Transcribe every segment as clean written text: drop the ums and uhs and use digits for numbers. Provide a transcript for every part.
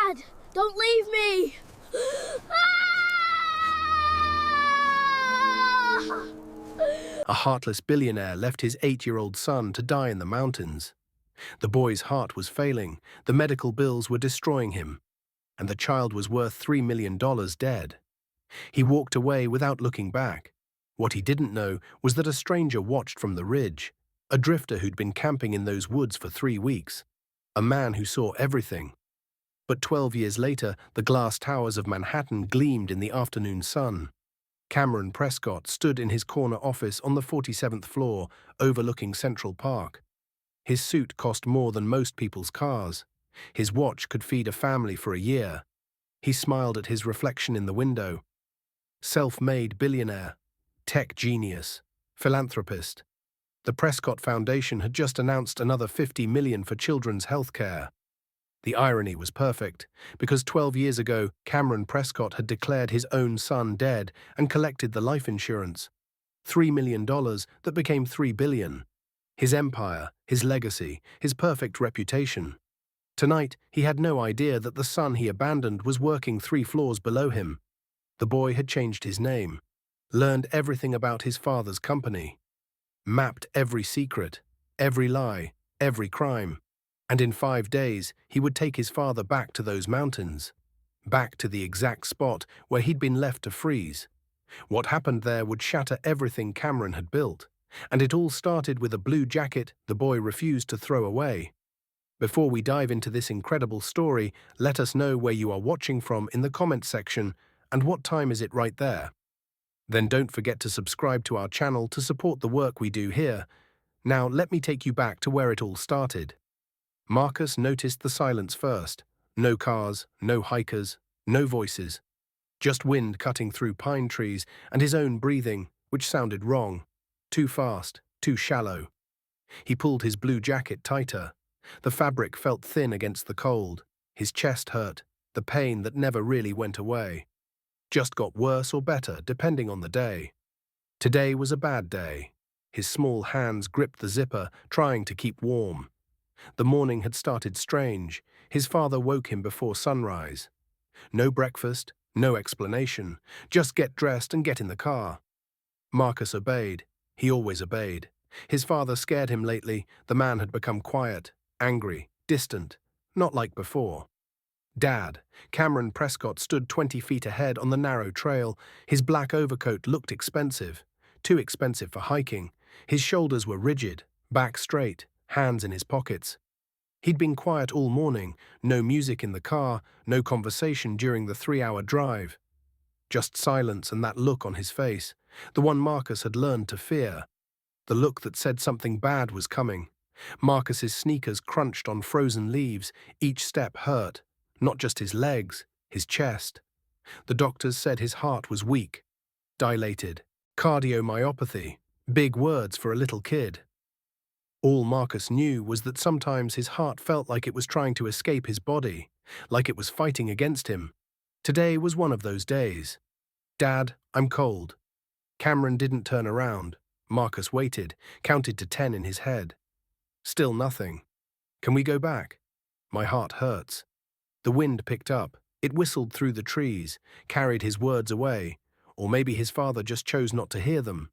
Dad, don't leave me! A heartless billionaire left his 8-year-old son to die in the mountains. The boy's heart was failing, the medical bills were destroying him, and the child was worth $3 million dead. He walked away without looking back. What he didn't know was that a stranger watched from the ridge, a drifter who'd been camping in those woods for 3 weeks, a man who saw everything. But 12 years later, the glass towers of Manhattan gleamed in the afternoon sun. Cameron Prescott stood in his corner office on the 47th floor, overlooking Central Park. His suit cost more than most people's cars. His watch could feed a family for a year. He smiled at his reflection in the window. Self-made billionaire, tech genius, philanthropist. The Prescott Foundation had just announced another $50 million for children's health care. The irony was perfect, because 12 years ago, Cameron Prescott had declared his own son dead and collected the life insurance. $3 million that became $3 billion. His empire, his legacy, his perfect reputation. Tonight, he had no idea that the son he abandoned was working 3 floors below him. The boy had changed his name, learned everything about his father's company, mapped every secret, every lie, every crime. And in 5 days, he would take his father back to those mountains, back to the exact spot where he'd been left to freeze. What happened there would shatter everything Cameron had built, and it all started with a blue jacket the boy refused to throw away. Before we dive into this incredible story, let us know where you are watching from in the comment section and what time is it right there. Then don't forget to subscribe to our channel to support the work we do here. Now let me take you back to where it all started. Marcus noticed the silence first. No cars, no hikers, no voices. Just wind cutting through pine trees and his own breathing, which sounded wrong. Too fast, too shallow. He pulled his blue jacket tighter. The fabric felt thin against the cold. His chest hurt, the pain that never really went away. Just got worse or better, depending on the day. Today was a bad day. His small hands gripped the zipper, trying to keep warm. The morning had started strange. His father woke him before sunrise. No breakfast, no explanation. Just get dressed and get in the car. Marcus obeyed. He always obeyed. His father scared him lately. The man had become quiet, angry, distant, not like before. Dad, Cameron Prescott, stood 20 feet ahead on the narrow trail. His black overcoat looked expensive. Too expensive for hiking. His shoulders were rigid, back straight, hands in his pockets. He'd been quiet all morning, no music in the car, no conversation during the 3-hour drive. Just silence and that look on his face, the one Marcus had learned to fear. The look that said something bad was coming. Marcus's sneakers crunched on frozen leaves, each step hurt, not just his legs, his chest. The doctors said his heart was weak, dilated, cardiomyopathy, big words for a little kid. All Marcus knew was that sometimes his heart felt like it was trying to escape his body, like it was fighting against him. Today was one of those days. Dad, I'm cold. Cameron didn't turn around. Marcus waited, counted to 10 in his head. Still nothing. Can we go back? My heart hurts. The wind picked up. It whistled through the trees, carried his words away, or maybe his father just chose not to hear them.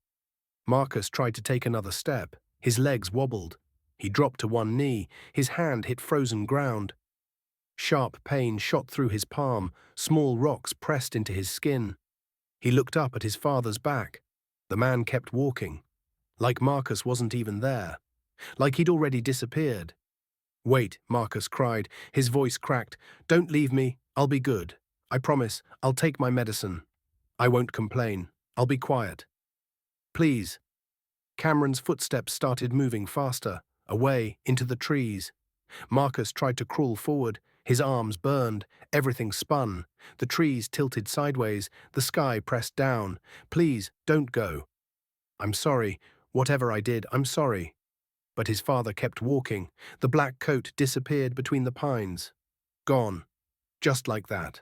Marcus tried to take another step. His legs wobbled. He dropped to one knee. His hand hit frozen ground. Sharp pain shot through his palm. Small rocks pressed into his skin. He looked up at his father's back. The man kept walking. Like Marcus wasn't even there. Like he'd already disappeared. Wait, Marcus cried. His voice cracked. Don't leave me. I'll be good. I promise. I'll take my medicine. I won't complain. I'll be quiet. Please. Cameron's footsteps started moving faster, away, into the trees. Marcus tried to crawl forward. His arms burned. Everything spun. The trees tilted sideways. The sky pressed down. Please, don't go. I'm sorry. Whatever I did, I'm sorry. But his father kept walking. The black coat disappeared between the pines. Gone. Just like that.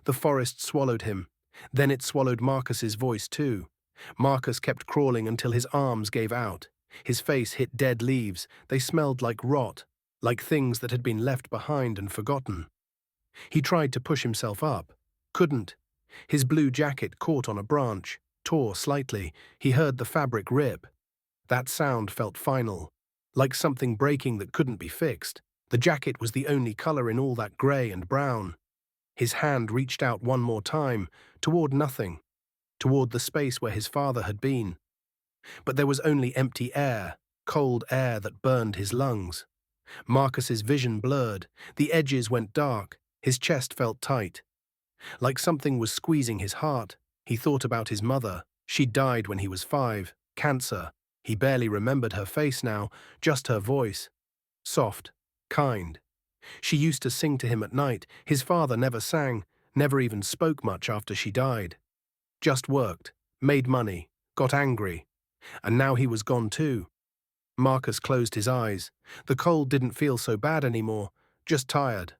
The forest swallowed him. Then it swallowed Marcus's voice too. Marcus kept crawling until his arms gave out. His face hit dead leaves. They smelled like rot, like things that had been left behind and forgotten. He tried to push himself up. Couldn't. His blue jacket caught on a branch, tore slightly. He heard the fabric rip. That sound felt final, like something breaking that couldn't be fixed. The jacket was the only color in all that grey and brown. His hand reached out one more time, toward nothing, toward the space where his father had been. But there was only empty air, cold air that burned his lungs. Marcus's vision blurred, the edges went dark, his chest felt tight. Like something was squeezing his heart. He thought about his mother. She died when he was 5, cancer. He barely remembered her face now, just her voice. Soft, kind. She used to sing to him at night. His father never sang, never even spoke much after she died. Just worked, made money, got angry. And now he was gone too. Marcus closed his eyes. The cold didn't feel so bad anymore, just tired.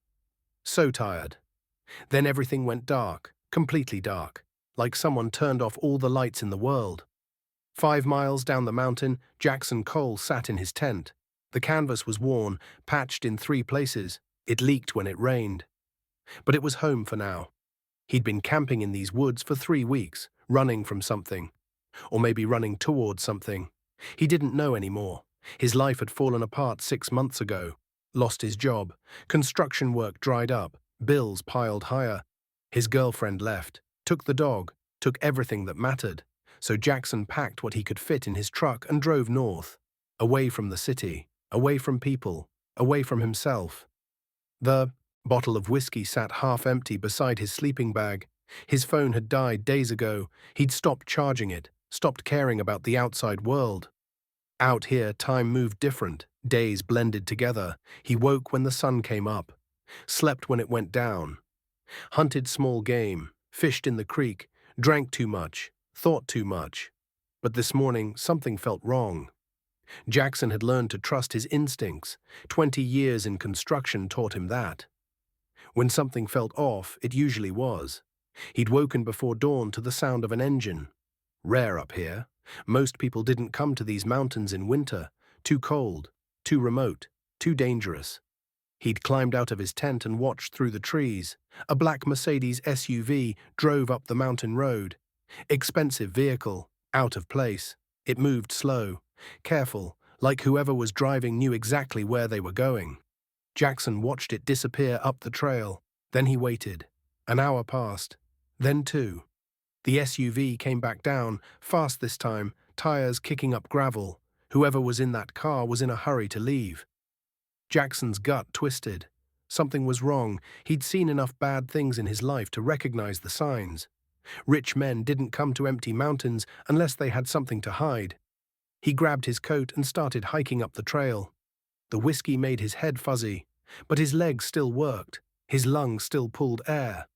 So tired. Then everything went dark, completely dark, like someone turned off all the lights in the world. 5 miles down the mountain, Jackson Cole sat in his tent. The canvas was worn, patched in 3 places. It leaked when it rained. But it was home for now. He'd been camping in these woods for 3 weeks, running from something. Or maybe running towards something. He didn't know anymore. His life had fallen apart 6 months ago. Lost his job. Construction work dried up. Bills piled higher. His girlfriend left. Took the dog. Took everything that mattered. So Jackson packed what he could fit in his truck and drove north. Away from the city. Away from people. Away from himself. The bottle of whiskey sat half empty beside his sleeping bag. His phone had died days ago. He'd stopped charging it. Stopped caring about the outside world. Out here, time moved different. Days blended together. He woke when the sun came up. Slept when it went down. Hunted small game. Fished in the creek. Drank too much. Thought too much. But this morning, something felt wrong. Jackson had learned to trust his instincts. 20 years in construction taught him that. When something felt off, it usually was. He'd woken before dawn to the sound of an engine. Rare up here. Most people didn't come to these mountains in winter. Too cold, too remote, too dangerous. He'd climbed out of his tent and watched through the trees. A black Mercedes SUV drove up the mountain road. Expensive vehicle, out of place. It moved slow, careful, like whoever was driving knew exactly where they were going. Jackson watched it disappear up the trail. Then he waited. An hour passed. Then 2. The SUV came back down, fast this time, tires kicking up gravel. Whoever was in that car was in a hurry to leave. Jackson's gut twisted. Something was wrong. He'd seen enough bad things in his life to recognize the signs. Rich men didn't come to empty mountains unless they had something to hide. He grabbed his coat and started hiking up the trail. The whiskey made his head fuzzy, but his legs still worked. His lungs still pulled air.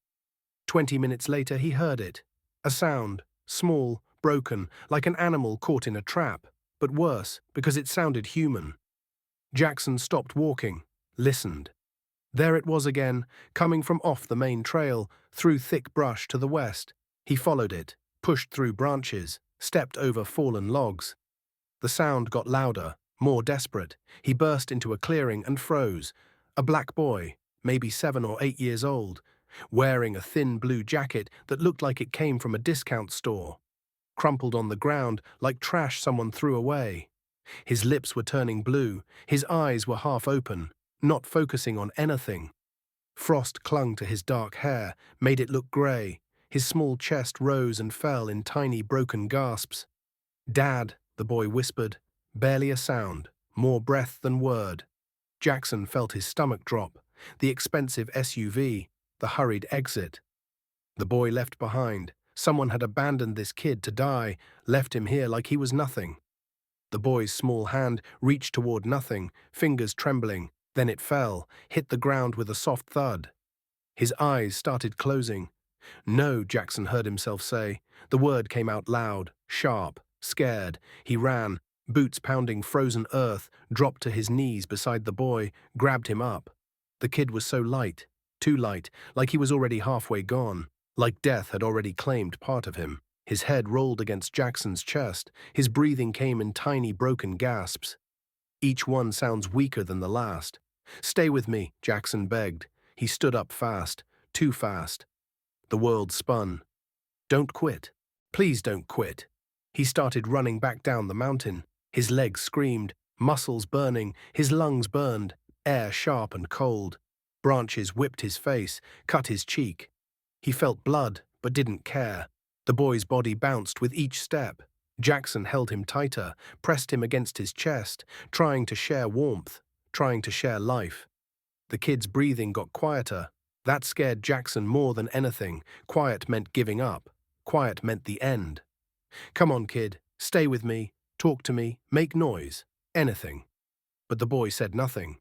20 minutes later, he heard it. A sound, small, broken, like an animal caught in a trap, but worse, because it sounded human. Jackson stopped walking, listened. There it was again, coming from off the main trail, through thick brush to the west. He followed it, pushed through branches, stepped over fallen logs. The sound got louder, more desperate. He burst into a clearing and froze. A black boy, maybe 7 or 8 years old, wearing a thin blue jacket that looked like it came from a discount store. Crumpled on the ground like trash someone threw away. His lips were turning blue, his eyes were half open, not focusing on anything. Frost clung to his dark hair, made it look grey. His small chest rose and fell in tiny broken gasps. "Dad," the boy whispered, barely a sound, more breath than word. Jackson felt his stomach drop, the expensive SUV, the hurried exit. The boy left behind. Someone had abandoned this kid to die, left him here like he was nothing. The boy's small hand reached toward nothing, fingers trembling. Then it fell, hit the ground with a soft thud. His eyes started closing. "No," Jackson heard himself say. The word came out loud, sharp, scared. He ran, boots pounding frozen earth, dropped to his knees beside the boy, grabbed him up. The kid was so light, too light, like he was already halfway gone, like death had already claimed part of him. His head rolled against Jackson's chest. His breathing came in tiny broken gasps. Each one sounds weaker than the last. "Stay with me," Jackson begged. He stood up fast, too fast. The world spun. Don't quit. Please don't quit. He started running back down the mountain. His legs screamed, muscles burning, his lungs burned, air sharp and cold. Branches whipped his face, cut his cheek. He felt blood, but didn't care. The boy's body bounced with each step. Jackson held him tighter, pressed him against his chest, trying to share warmth, trying to share life. The kid's breathing got quieter. That scared Jackson more than anything. Quiet meant giving up. Quiet meant the end. Come on, kid, stay with me, talk to me, make noise, anything. But the boy said nothing.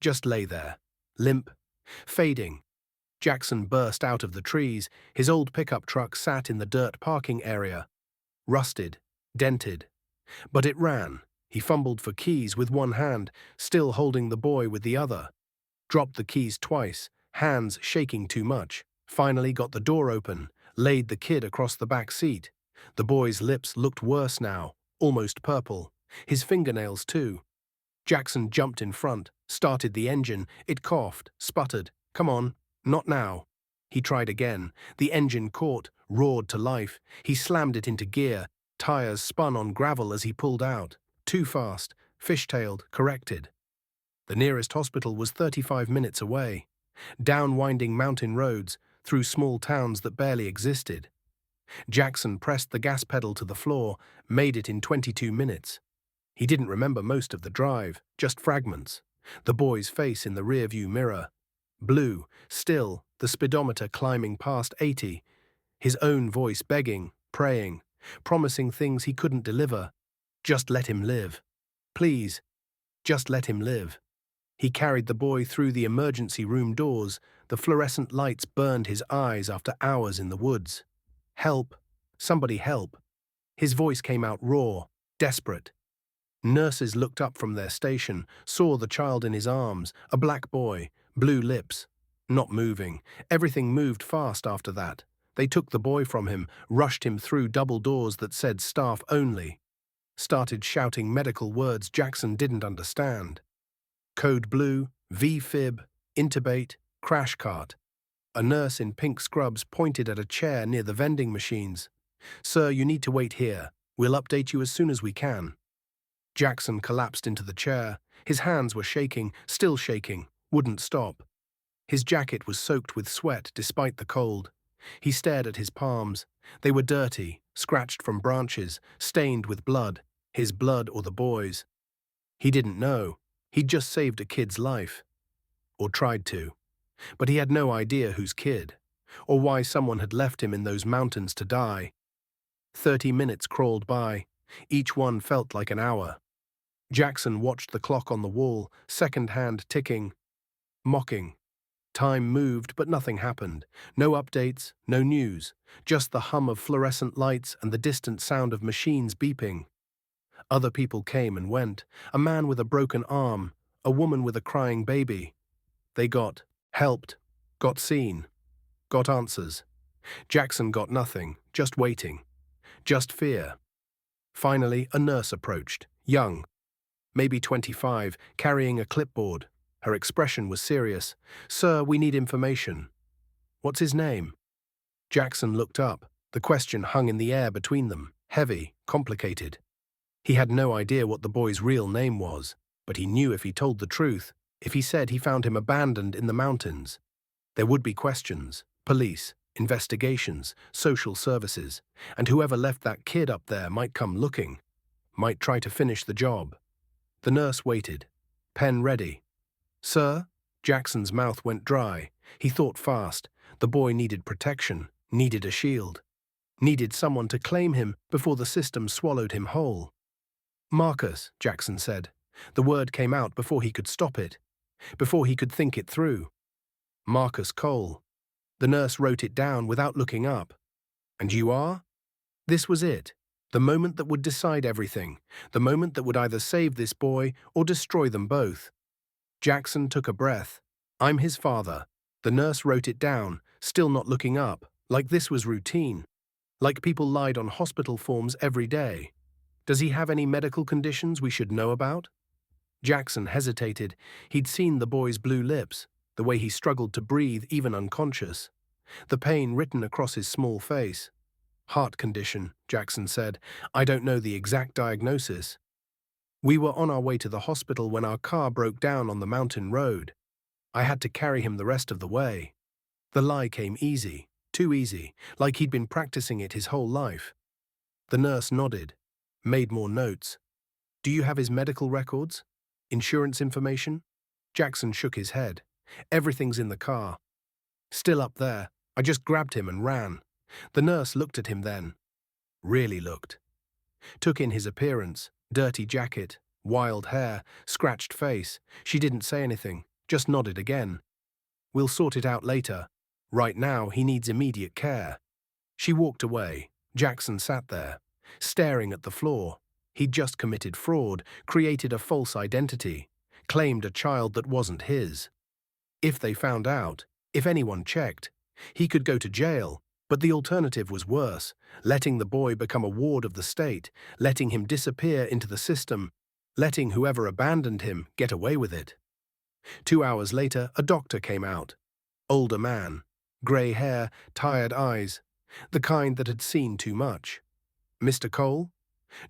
Just lay there, limp, fading. Jackson burst out of the trees. His old pickup truck sat in the dirt parking area. Rusted, dented. But it ran. He fumbled for keys with one hand, still holding the boy with the other. Dropped the keys twice, hands shaking too much. Finally got the door open, laid the kid across the back seat. The boy's lips looked worse now, almost purple. His fingernails too. Jackson jumped in front, started the engine. It coughed, sputtered. Come on, not now. He tried again. The engine caught, roared to life. He slammed it into gear. Tires spun on gravel as he pulled out. Too fast, fishtailed, corrected. The nearest hospital was 35 minutes away. Down winding mountain roads, through small towns that barely existed. Jackson pressed the gas pedal to the floor, made it in 22 minutes. He didn't remember most of the drive, just fragments. The boy's face in the rearview mirror. Blue, still, the speedometer climbing past 80. His own voice begging, praying, promising things he couldn't deliver. Just let him live. Please, just let him live. He carried the boy through the emergency room doors. The fluorescent lights burned his eyes after hours in the woods. Help. Somebody help. His voice came out raw, desperate. Nurses looked up from their station, saw the child in his arms, a black boy, blue lips. Not moving. Everything moved fast after that. They took the boy from him, rushed him through double doors that said staff only. Started shouting medical words Jackson didn't understand. Code blue, V-fib, intubate, crash cart. A nurse in pink scrubs pointed at a chair near the vending machines. Sir, you need to wait here. We'll update you as soon as we can. Jackson collapsed into the chair. His hands were shaking, still shaking, wouldn't stop. His jacket was soaked with sweat despite the cold. He stared at his palms. They were dirty, scratched from branches, stained with blood. His blood or the boy's. He didn't know. He'd just saved a kid's life. Or tried to. But he had no idea whose kid, or why someone had left him in those mountains to die. 30 minutes crawled by. Each one felt like an hour. Jackson watched the clock on the wall, second hand ticking, mocking. Time moved, but nothing happened. No updates, no news, just the hum of fluorescent lights and the distant sound of machines beeping. Other people came and went, a man with a broken arm, a woman with a crying baby. They got helped, got seen, got answers. Jackson got nothing, just waiting, just fear. Finally, a nurse approached, young, maybe 25, carrying a clipboard. Her expression was serious. Sir, we need information. What's his name? Jackson looked up. The question hung in the air between them, heavy, complicated. He had no idea what the boy's real name was, but he knew if he told the truth, if he said he found him abandoned in the mountains, there would be questions, police, investigations, social services, and whoever left that kid up there might come looking, might try to finish the job. The nurse waited, pen ready. Sir? Jackson's mouth went dry. He thought fast. The boy needed protection, needed a shield, needed someone to claim him before the system swallowed him whole. Marcus, Jackson said. The word came out before he could stop it, before he could think it through. Marcus Cole. The nurse wrote it down without looking up. And you are? This was it. The moment that would decide everything. The moment that would either save this boy or destroy them both. Jackson took a breath. I'm his father. The nurse wrote it down, still not looking up, like this was routine. Like people lied on hospital forms every day. Does he have any medical conditions we should know about? Jackson hesitated. He'd seen the boy's blue lips. the way he struggled to breathe even unconscious, the pain written across his small face. Heart condition, Jackson said. I don't know the exact diagnosis. We were on our way to the hospital when our car broke down on the mountain road. I had to carry him the rest of the way. The lie came easy, too easy, like he'd been practicing it his whole life. The nurse nodded, made more notes. Do you have his medical records? Insurance information? Jackson shook his head. Everything's in the car. Still up there. I just grabbed him and ran. The nurse looked at him then. Really looked. Took in his appearance, dirty jacket, wild hair, scratched face. She didn't say anything, just nodded again. We'll sort it out later. Right now, he needs immediate care. She walked away. Jackson sat there, staring at the floor. He'd just committed fraud, created a false identity, claimed a child that wasn't his. If they found out, if anyone checked, he could go to jail, but the alternative was worse, letting the boy become a ward of the state, letting him disappear into the system, letting whoever abandoned him get away with it. 2 hours later, a doctor came out. Older man, grey hair, tired eyes, the kind that had seen too much. Mr. Cole?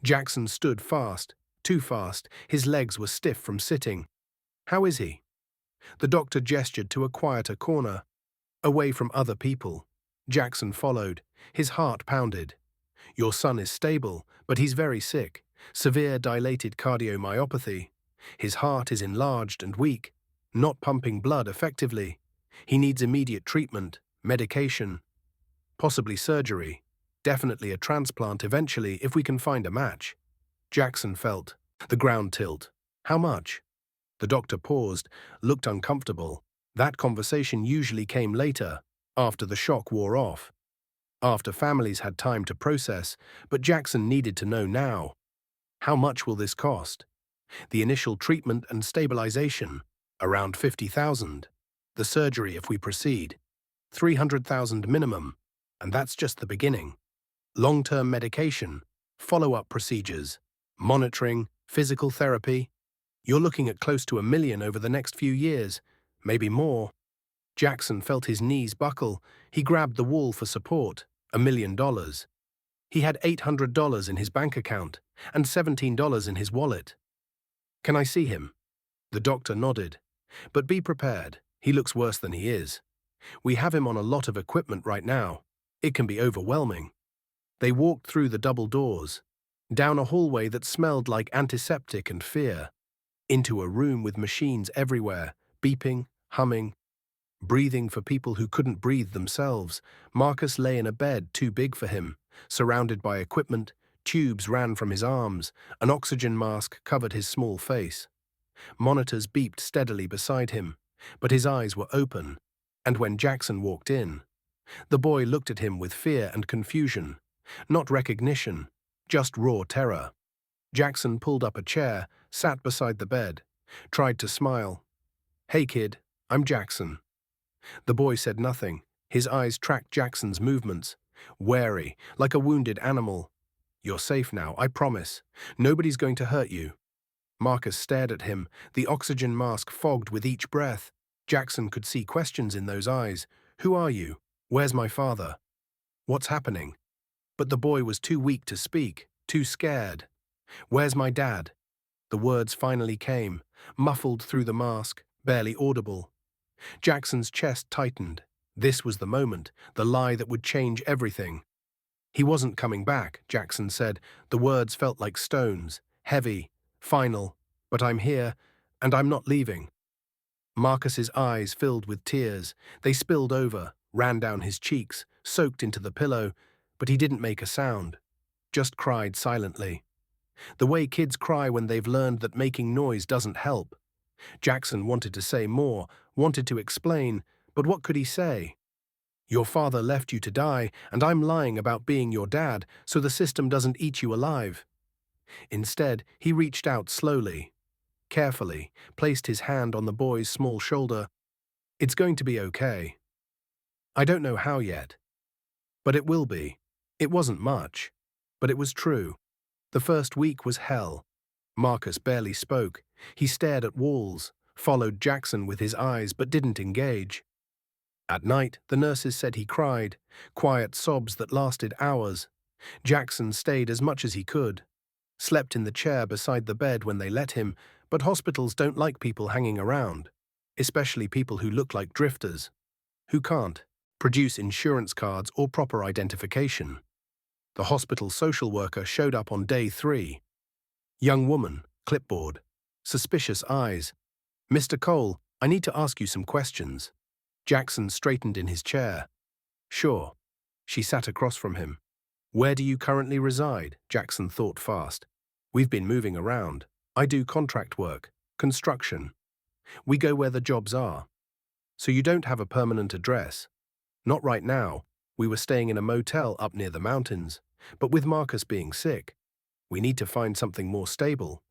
Jackson stood fast, too fast. His legs were stiff from sitting. How is he? The doctor gestured to a quieter corner, away from other people. Jackson followed. His heart pounded. Your son is stable, but he's very sick. Severe dilated cardiomyopathy. His heart is enlarged and weak, not pumping blood effectively. He needs immediate treatment, medication, possibly surgery, definitely a transplant eventually if we can find a match. Jackson felt the ground tilt. How much? The doctor paused, looked uncomfortable. That conversation usually came later, after the shock wore off, after families had time to process, but Jackson needed to know now. How much will this cost? The initial treatment and stabilization, around $50,000. The surgery if we proceed, $300,000 minimum, and that's just the beginning. Long-term medication, follow-up procedures, monitoring, physical therapy. You're looking at close to $1 million over the next few years, maybe more. Jackson felt his knees buckle. He grabbed the wall for support. $1 million. He had $800 in his bank account and $17 in his wallet. Can I see him? The doctor nodded. But be prepared. He looks worse than he is. We have him on a lot of equipment right now. It can be overwhelming. They walked through the double doors, down a hallway that smelled like antiseptic and fear, into a room with machines everywhere, beeping, humming, breathing for people who couldn't breathe themselves. Marcus lay in a bed too big for him, surrounded by equipment. Tubes ran from his arms. An oxygen mask covered his small face. Monitors beeped steadily beside him, but his eyes were open. And when Jackson walked in, the boy looked at him with fear and confusion. Not recognition, just raw terror. Jackson pulled up a chair, sat beside the bed, tried to smile. Hey kid, I'm Jackson. The boy said nothing. His eyes tracked Jackson's movements, wary, like a wounded animal. You're safe now, I promise. Nobody's going to hurt you. Marcus stared at him, the oxygen mask fogged with each breath. Jackson could see questions in those eyes. Who are you? Where's my father? What's happening? But the boy was too weak to speak, too scared. Where's my dad? The words finally came, muffled through the mask, barely audible. Jackson's chest tightened. This was the moment, the lie that would change everything. He wasn't coming back, Jackson said. The words felt like stones, heavy, final. But I'm here, and I'm not leaving. Marcus's eyes filled with tears. They spilled over, ran down his cheeks, soaked into the pillow, but he didn't make a sound, just cried silently. The way kids cry when they've learned that making noise doesn't help. Jackson wanted to say more, wanted to explain, but what could he say? Your father left you to die, and I'm lying about being your dad, so the system doesn't eat you alive. Instead, he reached out slowly, carefully, placed his hand on the boy's small shoulder. It's going to be okay. I don't know how yet, but it will be. It wasn't much, but it was true. The first week was hell. Marcus barely spoke. He stared at walls, followed Jackson with his eyes but didn't engage. At night, the nurses said he cried, quiet sobs that lasted hours. Jackson stayed as much as he could, slept in the chair beside the bed when they let him, but hospitals don't like people hanging around, especially people who look like drifters, who can't produce insurance cards or proper identification. The hospital social worker showed up on day 3. Young woman, clipboard, suspicious eyes. "Mr. Cole, I need to ask you some questions." Jackson straightened in his chair. "Sure." She sat across from him. "Where do you currently reside?" Jackson thought fast. "We've been moving around. I do contract work, construction. We go where the jobs are. So you don't have a permanent address?" "Not right now. We were staying in a motel up near the mountains, but with Marcus being sick, we need to find something more stable."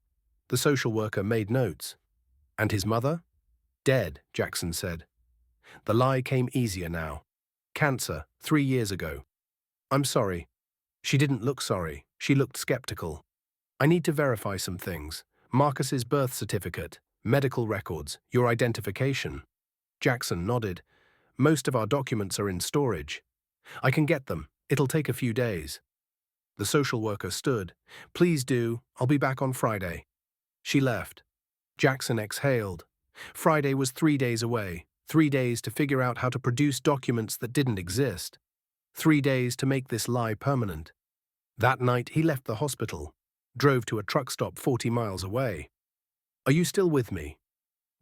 The social worker made notes. "And his mother?" "Dead," Jackson said. The lie came easier now. "Cancer, 3 years ago." "I'm sorry." She didn't look sorry. She looked skeptical. "I need to verify some things. Marcus's birth certificate, medical records, your identification." Jackson nodded. "Most of our documents are in storage. I can get them. It'll take a few days." The social worker stood. "Please do. I'll be back on Friday." She left. Jackson exhaled. Friday was 3 days away. 3 days to figure out how to produce documents that didn't exist. 3 days to make this lie permanent. That night, he left the hospital, drove to a truck stop 40 miles away. Are you still with me?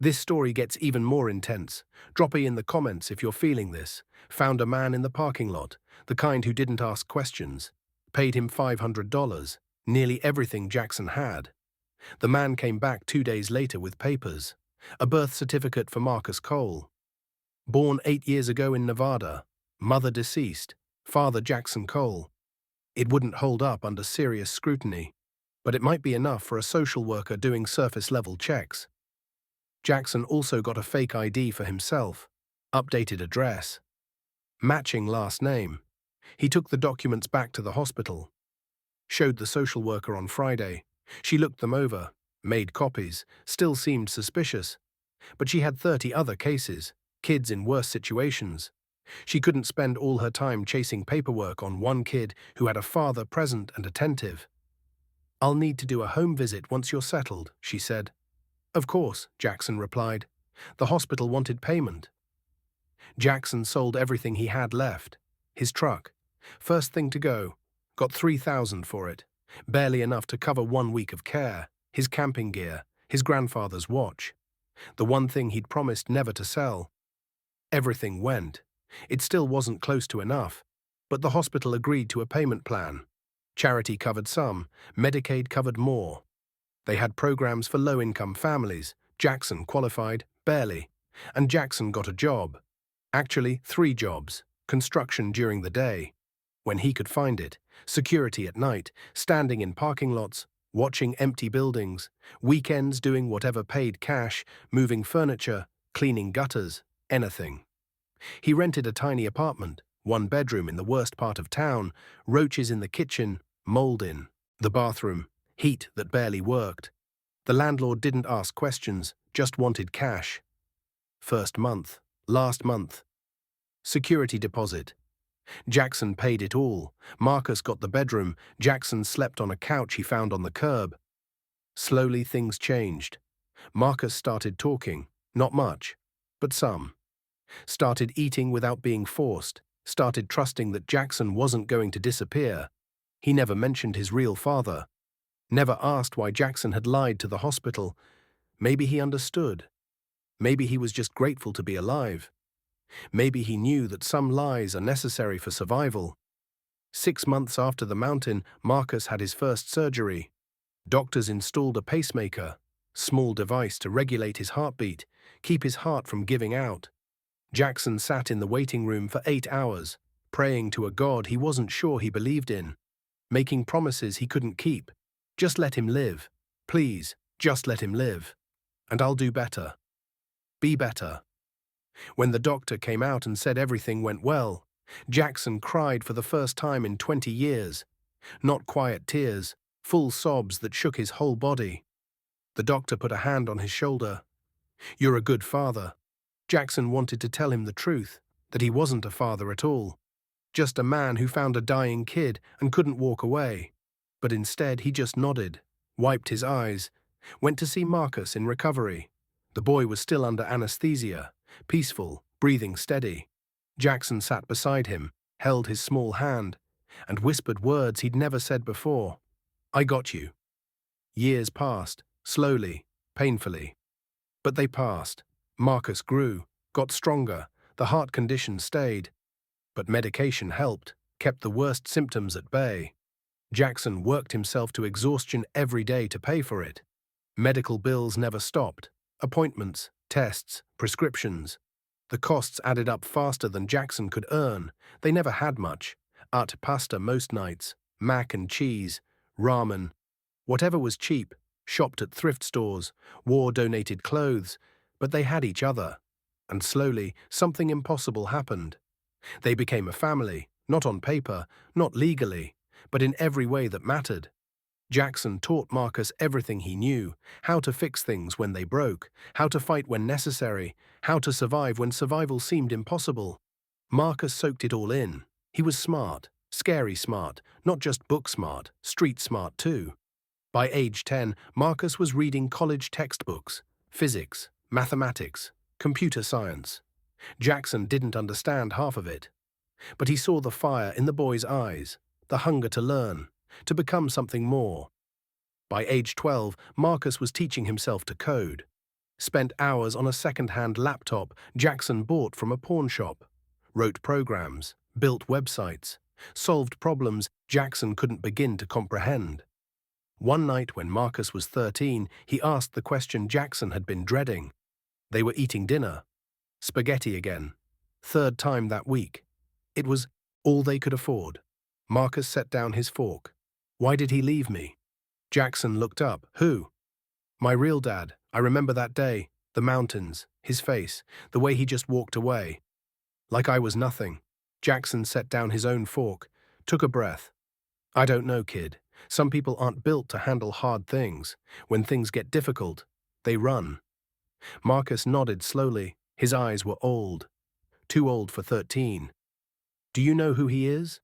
This story gets even more intense. Drop it in the comments if you're feeling this. Found a man in the parking lot, the kind who didn't ask questions. Paid him $500, nearly everything Jackson had. The man came back 2 days later with papers. A birth certificate for Marcus Cole. Born 8 years ago in Nevada. Mother deceased. Father Jackson Cole. It wouldn't hold up under serious scrutiny, but it might be enough for a social worker doing surface-level checks. Jackson also got a fake ID for himself, updated address, matching last name. He took the documents back to the hospital, showed the social worker on Friday. She looked them over, made copies, still seemed suspicious. But she had 30 other cases, kids in worse situations. She couldn't spend all her time chasing paperwork on one kid who had a father present and attentive. "I'll need to do a home visit once you're settled," she said. "Of course," Jackson replied. The hospital wanted payment. Jackson sold everything he had left. His truck. First thing to go. Got $3,000 for it. Barely enough to cover 1 week of care. His camping gear. His grandfather's watch. The one thing he'd promised never to sell. Everything went. It still wasn't close to enough, but the hospital agreed to a payment plan. Charity covered some, Medicaid covered more. They had programs for low-income families. Jackson qualified, barely, and Jackson got a job. Actually, 3 jobs. Construction during the day, when he could find it, security at night, standing in parking lots, watching empty buildings, weekends doing whatever paid cash, moving furniture, cleaning gutters, anything. He rented a tiny apartment, 1 bedroom in the worst part of town, roaches in the kitchen, mold in the bathroom, heat that barely worked. The landlord didn't ask questions, just wanted cash. First month, last month. Security deposit. Jackson paid it all. Marcus got the bedroom. Jackson slept on a couch he found on the curb. Slowly things changed. Marcus started talking, not much, but some. Started eating without being forced, started trusting that Jackson wasn't going to disappear. He never mentioned his real father. Never asked why Jackson had lied to the hospital. Maybe he understood. Maybe he was just grateful to be alive. Maybe he knew that some lies are necessary for survival. 6 months after the mountain, Marcus had his first surgery. Doctors installed a pacemaker, small device to regulate his heartbeat, keep his heart from giving out. Jackson sat in the waiting room for 8 hours, praying to a God he wasn't sure he believed in, making promises he couldn't keep. Just let him live. Please, just let him live. And I'll do better. Be better. When the doctor came out and said everything went well, Jackson cried for the first time in 20 years. Not quiet tears, full sobs that shook his whole body. The doctor put a hand on his shoulder. "You're a good father." Jackson wanted to tell him the truth, that he wasn't a father at all, just a man who found a dying kid and couldn't walk away. But instead he just nodded, wiped his eyes, went to see Marcus in recovery. The boy was still under anesthesia, peaceful, breathing steady. Jackson sat beside him, held his small hand, and whispered words he'd never said before. "I got you." Years passed, slowly, painfully. But they passed. Marcus grew, got stronger, the heart condition stayed. But medication helped, kept the worst symptoms at bay. Jackson worked himself to exhaustion every day to pay for it. Medical bills never stopped. Appointments, tests, prescriptions. The costs added up faster than Jackson could earn. They never had much. Pasta most nights, mac and cheese, ramen. Whatever was cheap, shopped at thrift stores, wore donated clothes, but they had each other. And slowly, something impossible happened. They became a family, not on paper, not legally, but in every way that mattered. Jackson taught Marcus everything he knew, how to fix things when they broke, how to fight when necessary, how to survive when survival seemed impossible. Marcus soaked it all in. He was smart, scary smart, not just book smart, street smart too. By age 10, Marcus was reading college textbooks, physics, mathematics, computer science. Jackson didn't understand half of it, but he saw the fire in the boy's eyes, the hunger to learn, to become something more. By age 12, Marcus was teaching himself to code. Spent hours on a second-hand laptop Jackson bought from a pawn shop. Wrote programs, built websites, solved problems Jackson couldn't begin to comprehend. One night when Marcus was 13, he asked the question Jackson had been dreading. They were eating dinner. Spaghetti again. Third time that week. It was all they could afford. Marcus set down his fork. "Why did he leave me?" Jackson looked up. "Who?" "My real dad. I remember that day, the mountains, his face, the way he just walked away. Like I was nothing." Jackson set down his own fork, took a breath. "I don't know, kid. Some people aren't built to handle hard things. When things get difficult, they run." Marcus nodded slowly. His eyes were old. Too old for 13. "Do you know who he is?"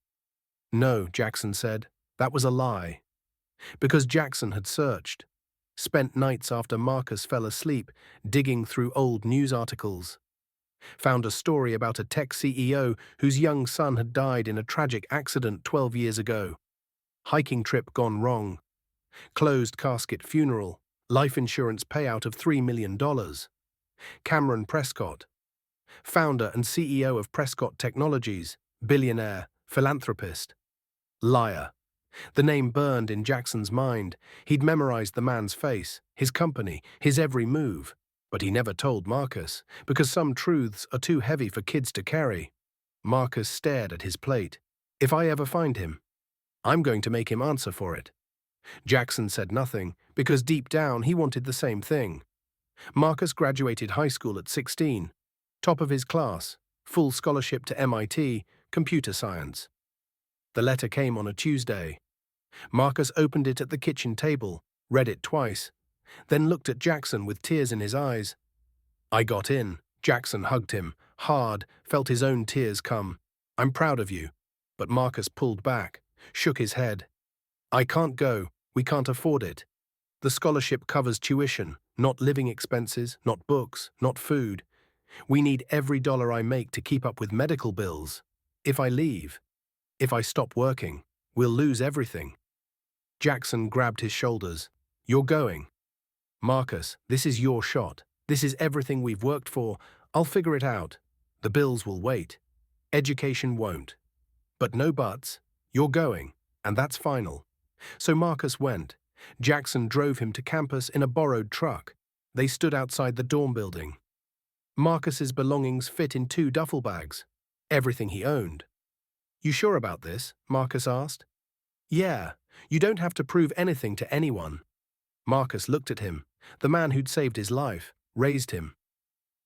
"No," Jackson said. That was a lie. Because Jackson had searched. Spent nights after Marcus fell asleep, digging through old news articles. Found a story about a tech CEO whose young son had died in a tragic accident 12 years ago. Hiking trip gone wrong. Closed casket funeral. Life insurance payout of $3 million. Cameron Prescott. Founder and CEO of Prescott Technologies. Billionaire. Philanthropist. Liar. The name burned in Jackson's mind. He'd memorized the man's face, his company, his every move. But he never told Marcus, because some truths are too heavy for kids to carry. Marcus stared at his plate. "If I ever find him, I'm going to make him answer for it." Jackson said nothing, because deep down he wanted the same thing. Marcus graduated high school at 16. Top of his class, full scholarship to MIT, computer science. The letter came on a Tuesday. Marcus opened it at the kitchen table, read it twice, then looked at Jackson with tears in his eyes. "I got in." Jackson hugged him, hard, felt his own tears come. "I'm proud of you." But Marcus pulled back, shook his head. "I can't go. We can't afford it. The scholarship covers tuition, not living expenses, not books, not food. We need every dollar I make to keep up with medical bills. If I leave, if I stop working, we'll lose everything." Jackson grabbed his shoulders. "You're going." "Marcus, this is your shot. This is everything we've worked for. I'll figure it out. The bills will wait. Education won't. But no buts. You're going, and that's final." So Marcus went. Jackson drove him to campus in a borrowed truck. They stood outside the dorm building. Marcus's belongings fit in 2 duffel bags. Everything he owned. "You sure about this?" Marcus asked. "Yeah. You don't have to prove anything to anyone." Marcus looked at him, the man who'd saved his life, raised him.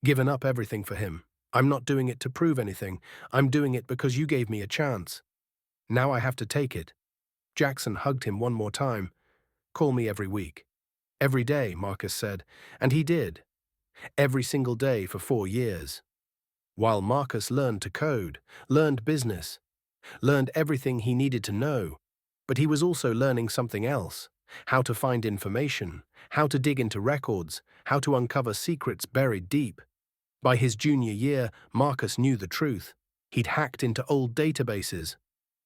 "Given up everything for him. I'm not doing it to prove anything. I'm doing it because you gave me a chance. Now I have to take it." Jackson hugged him one more time. "Call me every week." "Every day," Marcus said, and he did. every single day for 4 years. While Marcus learned to code, learned business, learned everything he needed to know, but he was also learning something else: how to find information, how to dig into records, how to uncover secrets buried deep. By his junior year, Marcus knew the truth. He'd hacked into old databases,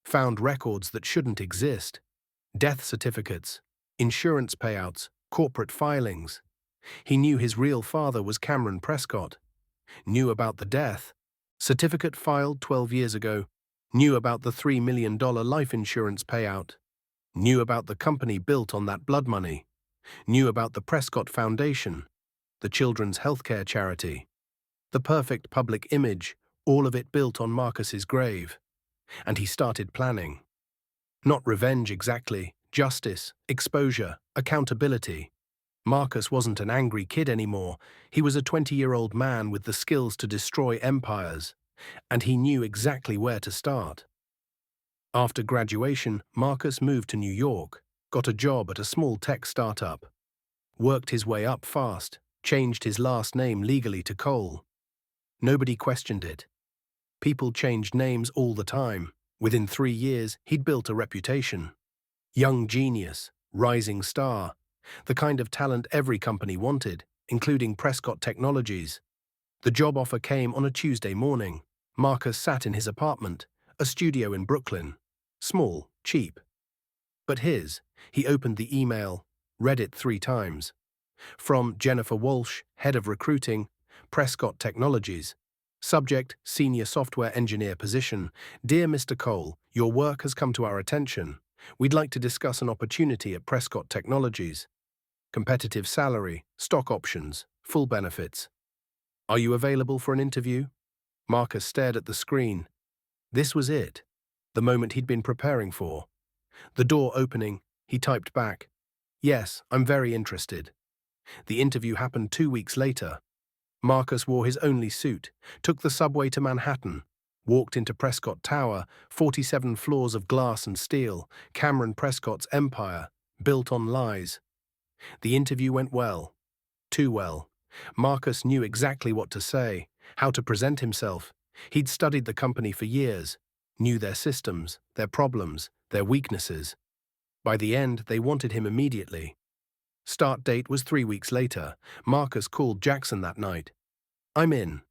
found records that shouldn't exist, death certificates, insurance payouts, corporate filings. He knew his real father was Cameron Prescott, knew about the death certificate filed 12 years ago, knew about the $3 million life insurance payout, knew about the company built on that blood money, knew about the Prescott Foundation, the children's healthcare charity. The perfect public image, all of it built on Marcus's grave. And he started planning. Not revenge exactly, justice, exposure, accountability. Marcus wasn't an angry kid anymore. He was a 20-year-old man with the skills to destroy empires, and he knew exactly where to start. After graduation, Marcus moved to New York, got a job at a small tech startup, worked his way up fast, changed his last name legally to Cole. Nobody questioned it. People changed names all the time. Within 3 years, he'd built a reputation. Young genius, rising star, the kind of talent every company wanted, including Prescott Technologies. The job offer came on a Tuesday morning. Marcus sat in his apartment, a studio in Brooklyn. Small, cheap. But his. He opened the email, read it 3 times. From Jennifer Walsh, head of recruiting, Prescott Technologies. Subject, senior software engineer position. Dear Mr. Cole, your work has come to our attention. We'd like to discuss an opportunity at Prescott Technologies. Competitive salary, stock options, full benefits. Are you available for an interview? Marcus stared at the screen. This was it, the moment he'd been preparing for. The door opening, he typed back, "Yes, I'm very interested." The interview happened 2 weeks later. Marcus wore his only suit, took the subway to Manhattan, walked into Prescott Tower, 47 floors of glass and steel, Cameron Prescott's empire, built on lies. The interview went well. Too well. Marcus knew exactly what to say, how to present himself. He'd studied the company for years, knew their systems, their problems, their weaknesses. By the end, they wanted him immediately. Start date was 3 weeks later. Marcus called Jackson that night. "I'm in."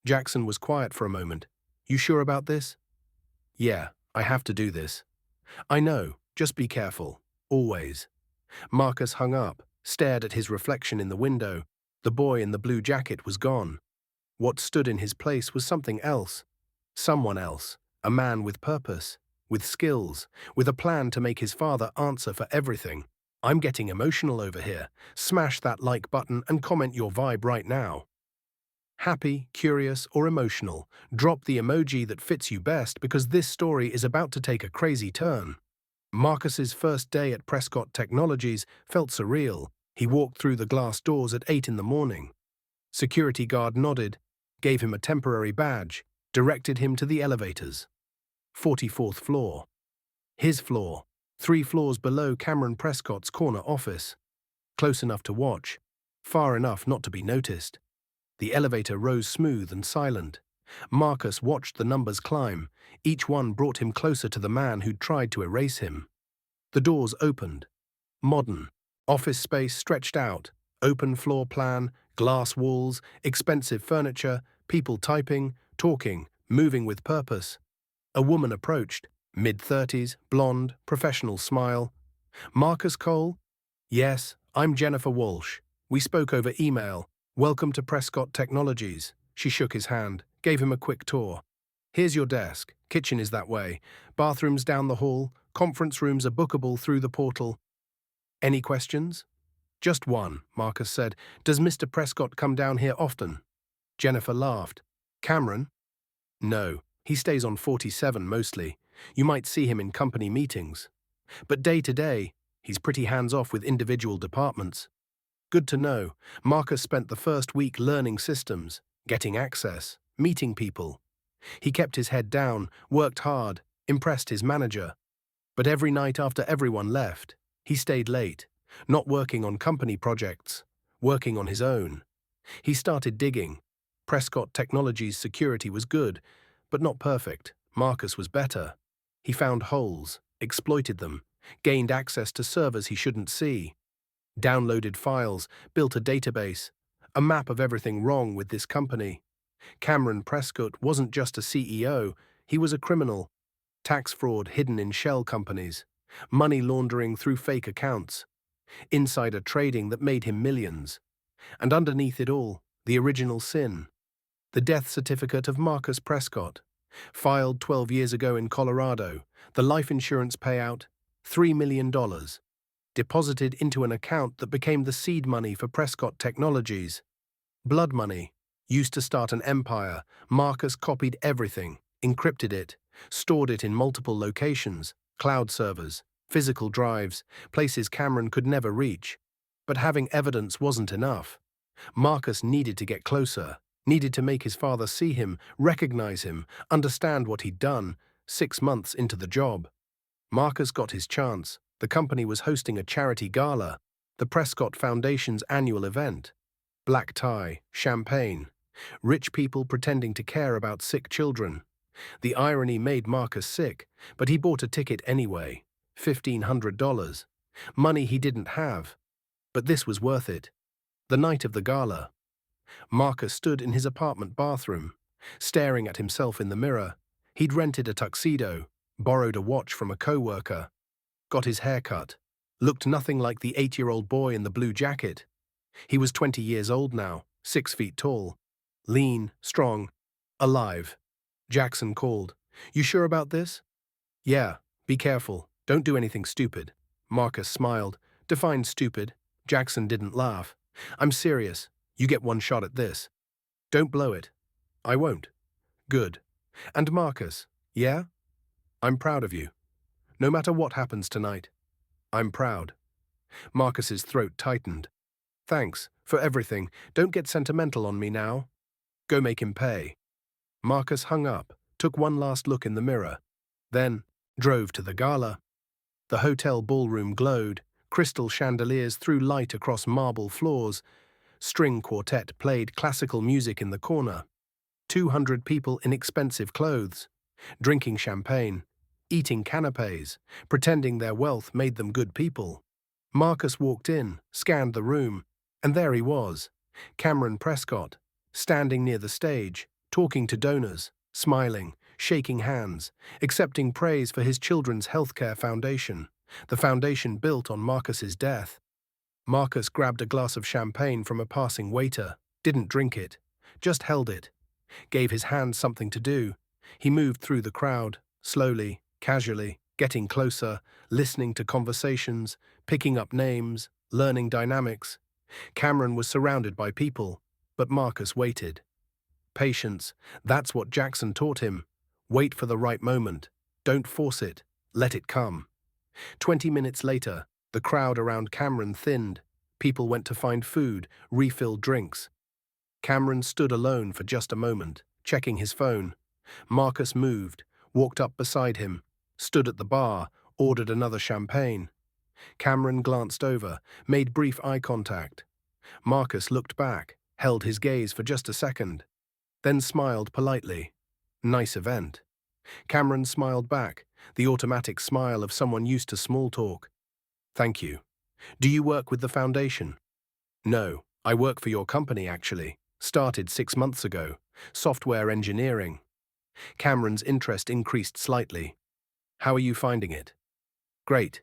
Jackson was quiet for a moment. "You sure about this?" "Yeah, I have to do this." "I know, just be careful. Always." Marcus hung up, stared at his reflection in the window. The boy in the blue jacket was gone. What stood in his place was something else. Someone else. A man with purpose, with skills, with a plan to make his father answer for everything. I'm getting emotional over here. Smash that like button and comment your vibe right now. Happy, curious, or emotional, drop the emoji that fits you best because this story is about to take a crazy turn. Marcus's first day at Prescott Technologies felt surreal. He walked through the glass doors at 8 in the morning. Security guard nodded, gave him a temporary badge, directed him to the elevators. 44th floor. His floor, 3 floors below Cameron Prescott's corner office. Close enough to watch, far enough not to be noticed. The elevator rose smooth and silent. Marcus watched the numbers climb. Each one brought him closer to the man who'd tried to erase him. The doors opened. Modern. Office space stretched out. Open floor plan, glass walls, expensive furniture, people typing, talking, moving with purpose. A woman approached. Mid-30s, blonde, professional smile. "Marcus Cole?" "Yes, I'm Jennifer Walsh. We spoke over email. Welcome to Prescott Technologies." She shook his hand, gave him a quick tour. "Here's your desk. Kitchen is that way. Bathrooms down the hall. Conference rooms are bookable through the portal." "Any questions?" "Just one," Marcus said. "Does Mr. Prescott come down here often?" Jennifer laughed. "Cameron?" "No, he stays on 47 mostly. You might see him in company meetings. But day to day, he's pretty hands-off with individual departments." Good to know. Marcus spent the first week learning systems, getting access, meeting people. He kept his head down, worked hard, impressed his manager. But every night after everyone left, he stayed late, not working on company projects, working on his own. He started digging. Prescott Technologies' security was good, but not perfect. Marcus was better. He found holes, exploited them, gained access to servers he shouldn't see, downloaded files, built a database, a map of everything wrong with this company. Cameron Prescott wasn't just a CEO, he was a criminal. Tax fraud hidden in shell companies, money laundering through fake accounts, insider trading that made him millions. And underneath it all, the original sin. The death certificate of Marcus Prescott, filed 12 years ago in Colorado, the life insurance payout, $3 million, deposited into an account that became the seed money for Prescott Technologies. Blood money. Used to start an empire, Marcus copied everything, encrypted it, stored it in multiple locations, cloud servers, physical drives, places Cameron could never reach. But having evidence wasn't enough. Marcus needed to get closer, needed to make his father see him, recognize him, understand what he'd done, 6 months into the job. Marcus got his chance. The company was hosting a charity gala, the Prescott Foundation's annual event. Black tie, champagne, rich people pretending to care about sick children. The irony made Marcus sick, but he bought a ticket anyway, $1,500. Money he didn't have. But this was worth it. The night of the gala. Marcus stood in his apartment bathroom, staring at himself in the mirror. He'd rented a tuxedo, borrowed a watch from a co-worker, got his hair cut, looked nothing like the 8-year-old boy in the blue jacket. He was 20 years old now, 6 feet tall, lean, strong, alive. Jackson called. "You sure about this?" "Yeah, be careful. Don't do anything stupid." Marcus smiled. "Define stupid." Jackson didn't laugh. "I'm serious. You get one shot at this. Don't blow it." "I won't." "Good." "And Marcus, yeah? I'm proud of you. No matter what happens tonight, I'm proud." Marcus's throat tightened. "Thanks for everything. Don't get sentimental on me now." "Go make him pay." Marcus hung up, took one last look in the mirror, then drove to the gala. The hotel ballroom glowed, crystal chandeliers threw light across marble floors, string quartet played classical music in the corner, 200 people in expensive clothes, drinking champagne, eating canapes, pretending their wealth made them good people. Marcus walked in, scanned the room, and there he was, Cameron Prescott, standing near the stage, talking to donors, smiling, shaking hands, accepting praise for his children's healthcare foundation, the foundation built on Marcus's death. Marcus grabbed a glass of champagne from a passing waiter, didn't drink it, just held it, gave his hand something to do. He moved through the crowd, slowly, casually, getting closer, listening to conversations, picking up names, learning dynamics. Cameron was surrounded by people, but Marcus waited. Patience, that's what Jackson taught him. Wait for the right moment. Don't force it. Let it come. 20 minutes later, the crowd around Cameron thinned. People went to find food, refill drinks. Cameron stood alone for just a moment, checking his phone. Marcus moved, walked up beside him, stood at the bar, ordered another champagne. Cameron glanced over, made brief eye contact. Marcus looked back, held his gaze for just a second, then smiled politely. Nice event. Cameron smiled back, the automatic smile of someone used to small talk. Thank you. Do you work with the foundation? No, I work for your company actually. Started 6 months ago. Software engineering. Cameron's interest increased slightly. How are you finding it? Great.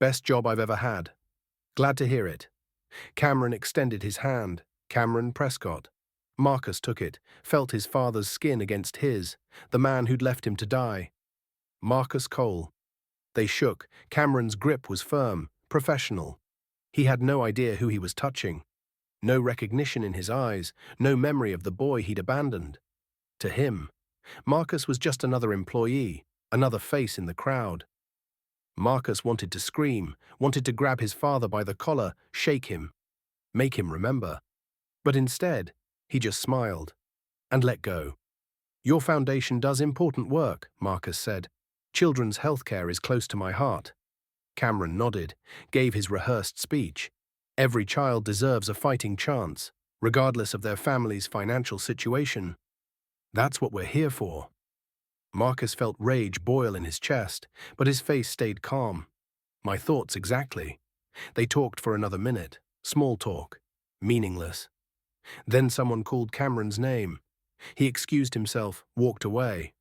Best job I've ever had. Glad to hear it. Cameron extended his hand. Cameron Prescott. Marcus took it, felt his father's skin against his, the man who'd left him to die. Marcus Cole. They shook. Cameron's grip was firm, professional. He had no idea who he was touching. No recognition in his eyes, no memory of the boy he'd abandoned. To him, Marcus was just another employee, another face in the crowd. Marcus wanted to scream, wanted to grab his father by the collar, shake him, make him remember. But instead, he just smiled and let go. Your foundation does important work, Marcus said. Children's healthcare is close to my heart. Cameron nodded, gave his rehearsed speech. Every child deserves a fighting chance. regardless of their family's financial situation. That's what we're here for. Marcus felt rage boil in his chest, but his face stayed calm. My thoughts exactly. They talked for another minute. Small talk. Meaningless. Then someone called Cameron's name. He excused himself, walked away.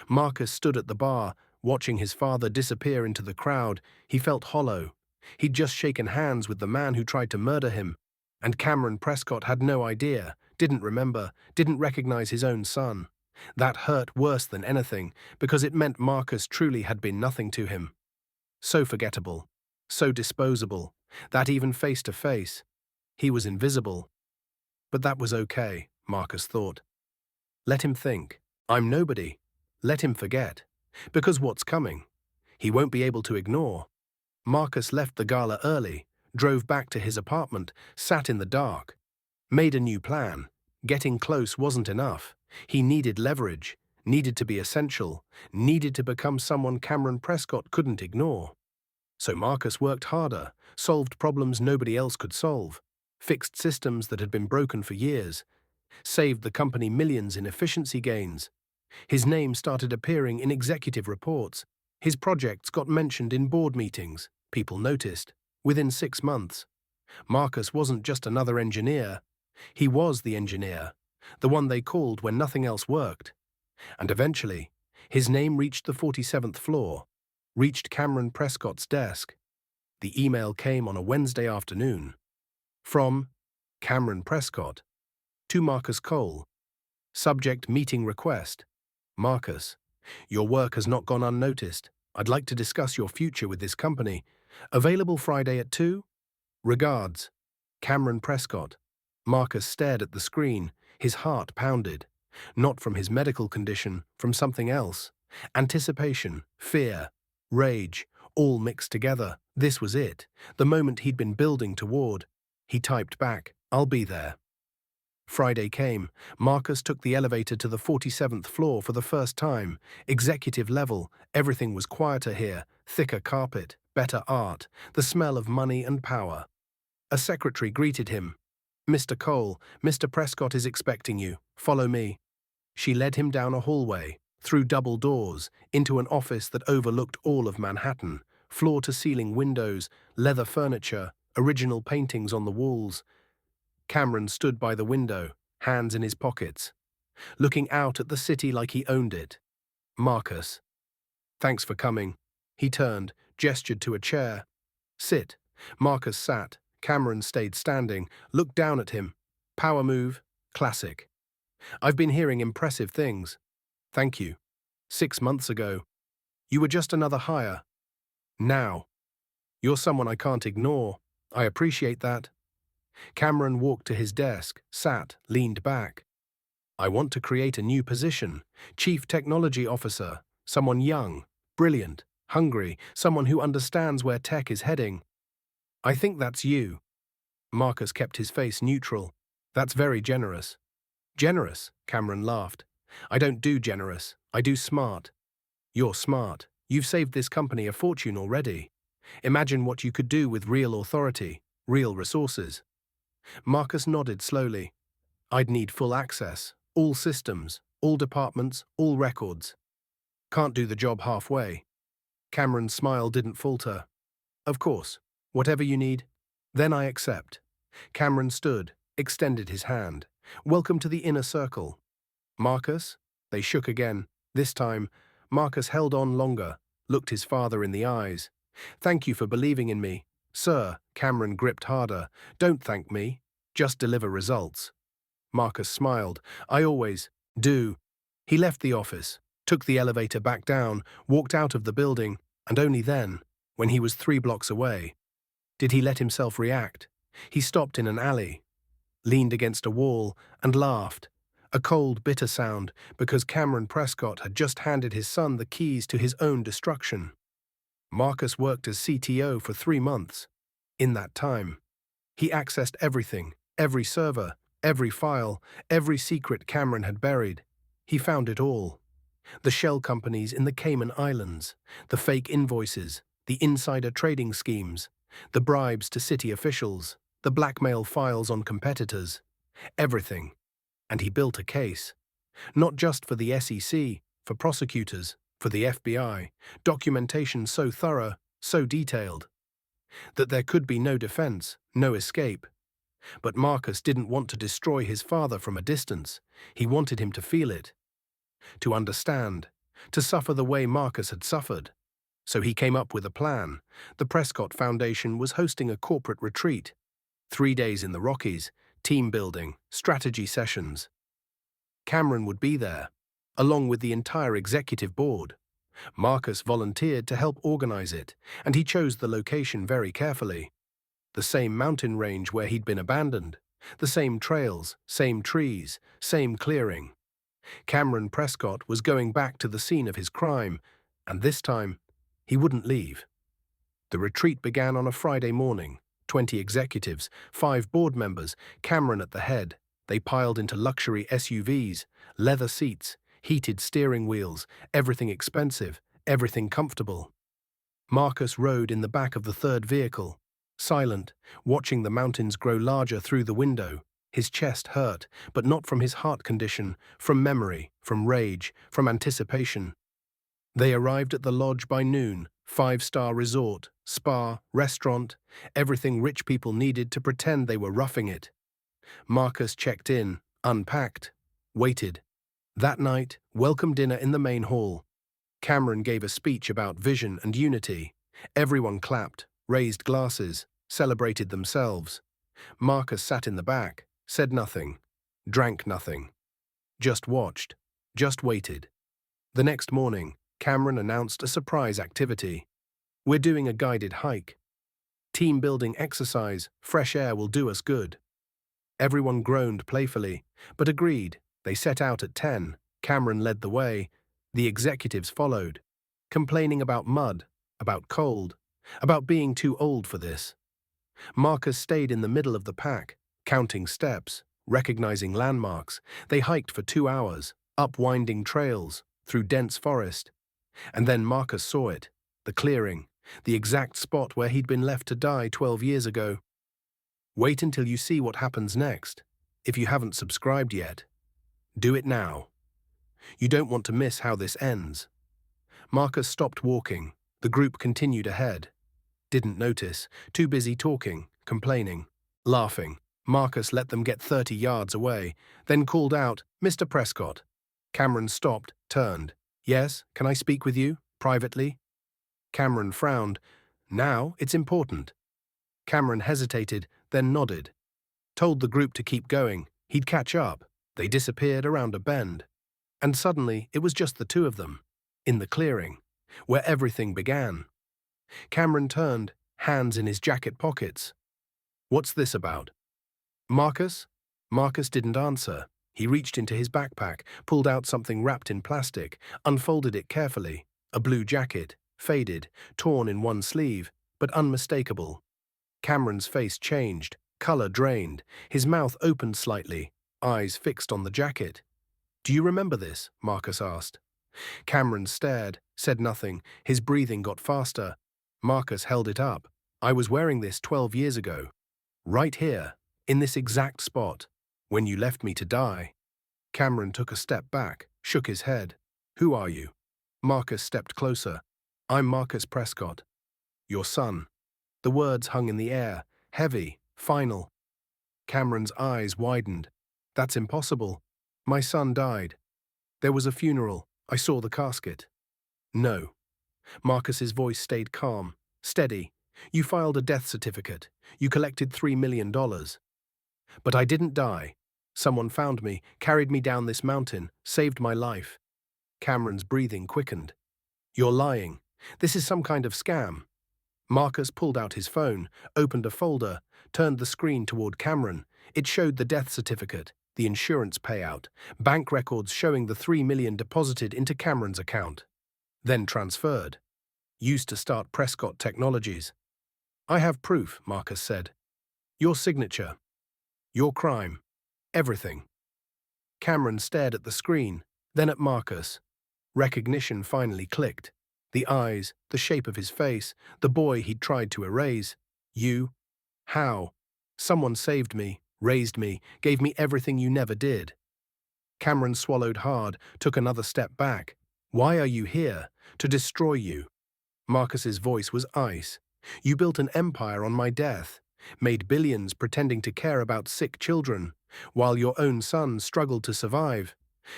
Marcus stood at the bar, watching his father disappear into the crowd. He felt hollow. He'd just shaken hands with the man who tried to murder him. And Cameron Prescott had no idea, didn't remember, didn't recognize his own son. That hurt worse than anything, because it meant Marcus truly had been nothing to him. So forgettable, so disposable, that even face to face, he was invisible. But that was okay, Marcus thought. Let him think. I'm nobody. Let him forget. Because what's coming? He won't be able to ignore. Marcus left the gala early, drove back to his apartment, sat in the dark. Made a new plan. Getting close wasn't enough. He needed leverage, needed to be essential, needed to become someone Cameron Prescott couldn't ignore. So Marcus worked harder, solved problems nobody else could solve, fixed systems that had been broken for years, saved the company millions in efficiency gains. His name started appearing in executive reports. His projects got mentioned in board meetings. People noticed. Within 6 months, Marcus wasn't just another engineer. He was the engineer, the one they called when nothing else worked. And eventually, his name reached the 47th floor, reached Cameron Prescott's desk. The email came on a Wednesday afternoon. From Cameron Prescott to Marcus Cole. Subject: meeting request. Marcus, your work has not gone unnoticed. I'd like to discuss your future with this company. Available Friday at 2? Regards, Cameron Prescott. Marcus stared at the screen. His heart pounded. Not from his medical condition, from something else. Anticipation, fear, rage, all mixed together. This was it, the moment he'd been building toward. He typed back, I'll be there. Friday came. Marcus took the elevator to the 47th floor for the first time. Executive level. Everything was quieter here. Thicker carpet, better art, the smell of money and power. A secretary greeted him. Mr. Cole, Mr. Prescott is expecting you. Follow me. She led him down a hallway, through double doors, into an office that overlooked all of Manhattan. Floor-to-ceiling windows, leather furniture, original paintings on the walls. Cameron stood by the window, hands in his pockets, looking out at the city like he owned it. Marcus. Thanks for coming. He turned, gestured to a chair. Sit. Marcus sat. Cameron stayed standing, looked down at him. Power move. Classic. I've been hearing impressive things. Thank you. 6 months ago. You were just another hire. Now. You're someone I can't ignore. I appreciate that. Cameron walked to his desk, sat, leaned back. I want to create a new position. Chief Technology Officer. Someone young, brilliant, hungry, someone who understands where tech is heading. I think that's you. Marcus kept his face neutral. That's very generous. Generous, Cameron laughed. I don't do generous, I do smart. You're smart. You've saved this company a fortune already. Imagine what you could do with real authority, real resources. Marcus nodded slowly. I'd need full access, all systems, all departments, all records. Can't do the job halfway. Cameron's smile didn't falter. Of course, whatever you need, then I accept. Cameron stood, extended his hand. Welcome to the inner circle. Marcus? They shook again. This time, Marcus held on longer, looked his father in the eyes. Thank you for believing in me. Sir, Cameron gripped harder. Don't thank me. Just deliver results. Marcus smiled. I always do. He left the office, took the elevator back down, walked out of the building, and only then, when he was 3 blocks away, did he let himself react. He stopped in an alley, leaned against a wall, and laughed. A cold, bitter sound, because Cameron Prescott had just handed his son the keys to his own destruction. Marcus worked as CTO for 3 months. In that time, he accessed everything, every server, every file, every secret Cameron had buried. He found it all. The shell companies in the Cayman Islands, the fake invoices, the insider trading schemes, the bribes to city officials, the blackmail files on competitors. Everything. And he built a case. Not just for the SEC, for prosecutors, for the FBI, documentation so thorough, so detailed, that there could be no defense, no escape. But Marcus didn't want to destroy his father from a distance. He wanted him to feel it, to understand, to suffer the way Marcus had suffered. So he came up with a plan. The Prescott Foundation was hosting a corporate retreat. 3 days in the Rockies, team building, strategy sessions. Cameron would be there, along with the entire executive board. Marcus volunteered to help organize it, and he chose the location very carefully. The same mountain range where he'd been abandoned, the same trails, same trees, same clearing. Cameron Prescott was going back to the scene of his crime, and this time, he wouldn't leave. The retreat began on a Friday morning. 20 executives, 5 board members, Cameron at the head. They piled into luxury SUVs, leather seats, heated steering wheels, everything expensive, everything comfortable. Marcus rode in the back of the third vehicle, silent, watching the mountains grow larger through the window. His chest hurt, but not from his heart condition, from memory, from rage, from anticipation. They arrived at the lodge by noon, 5-star resort, spa, restaurant, everything rich people needed to pretend they were roughing it. Marcus checked in, unpacked, waited. That night, welcome dinner in the main hall. Cameron gave a speech about vision and unity. Everyone clapped, raised glasses, celebrated themselves. Marcus sat in the back, said nothing, drank nothing. Just watched, just waited. The next morning, Cameron announced a surprise activity. We're doing a guided hike. Team building exercise, fresh air will do us good. Everyone groaned playfully, but agreed. They set out at 10. Cameron led the way. The executives followed, complaining about mud, about cold, about being too old for this. Marcus stayed in the middle of the pack, counting steps, recognizing landmarks. They hiked for 2 hours, up winding trails, through dense forest. And then Marcus saw it, the clearing, the exact spot where he'd been left to die 12 years ago. Wait until you see what happens next. If you haven't subscribed yet, do it now. You don't want to miss how this ends. Marcus stopped walking. The group continued ahead. Didn't notice, too busy talking, complaining, laughing. Marcus let them get 30 yards away, then called out, "Mr. Prescott." Cameron stopped, turned. "Yes, can I speak with you, privately?" Cameron frowned. "Now, it's important." Cameron hesitated, then nodded. Told the group to keep going. He'd catch up. They disappeared around a bend. And suddenly, it was just the two of them, in the clearing, where everything began. Cameron turned, hands in his jacket pockets. "What's this about?" "Marcus?" Marcus didn't answer. He reached into his backpack, pulled out something wrapped in plastic, unfolded it carefully. A blue jacket, faded, torn in one sleeve, but unmistakable. Cameron's face changed, color drained, his mouth opened slightly, eyes fixed on the jacket. "Do you remember this?" Marcus asked. Cameron stared, said nothing. His breathing got faster. Marcus held it up. "I was wearing this 12 years ago. Right here, in this exact spot, when you left me to die." Cameron took a step back, shook his head. "Who are you?" Marcus stepped closer. "I'm Marcus Prescott. Your son." The words hung in the air, heavy, final. Cameron's eyes widened. "That's impossible. My son died. There was a funeral. I saw the casket." "No." Marcus's voice stayed calm, steady. "You filed a death certificate. You collected $3 million. But I didn't die. Someone found me, carried me down this mountain, saved my life." Cameron's breathing quickened. "You're lying. This is some kind of scam." Marcus pulled out his phone, opened a folder, turned the screen toward Cameron. It showed the death certificate, the insurance payout, bank records showing the $3 million deposited into Cameron's account. Then transferred. Used to start Prescott Technologies. "I have proof," Marcus said. "Your signature. Your crime. Everything." Cameron stared at the screen, then at Marcus. Recognition finally clicked. The eyes, the shape of his face, the boy he'd tried to erase. "You? How?" "Someone saved me. raised me, gave me everything you never did. Cameron swallowed hard, took another step back. Why are you here? To destroy you. Marcus's voice was ice. You built an empire on my death, made billions pretending to care about sick children, while your own son struggled to survive,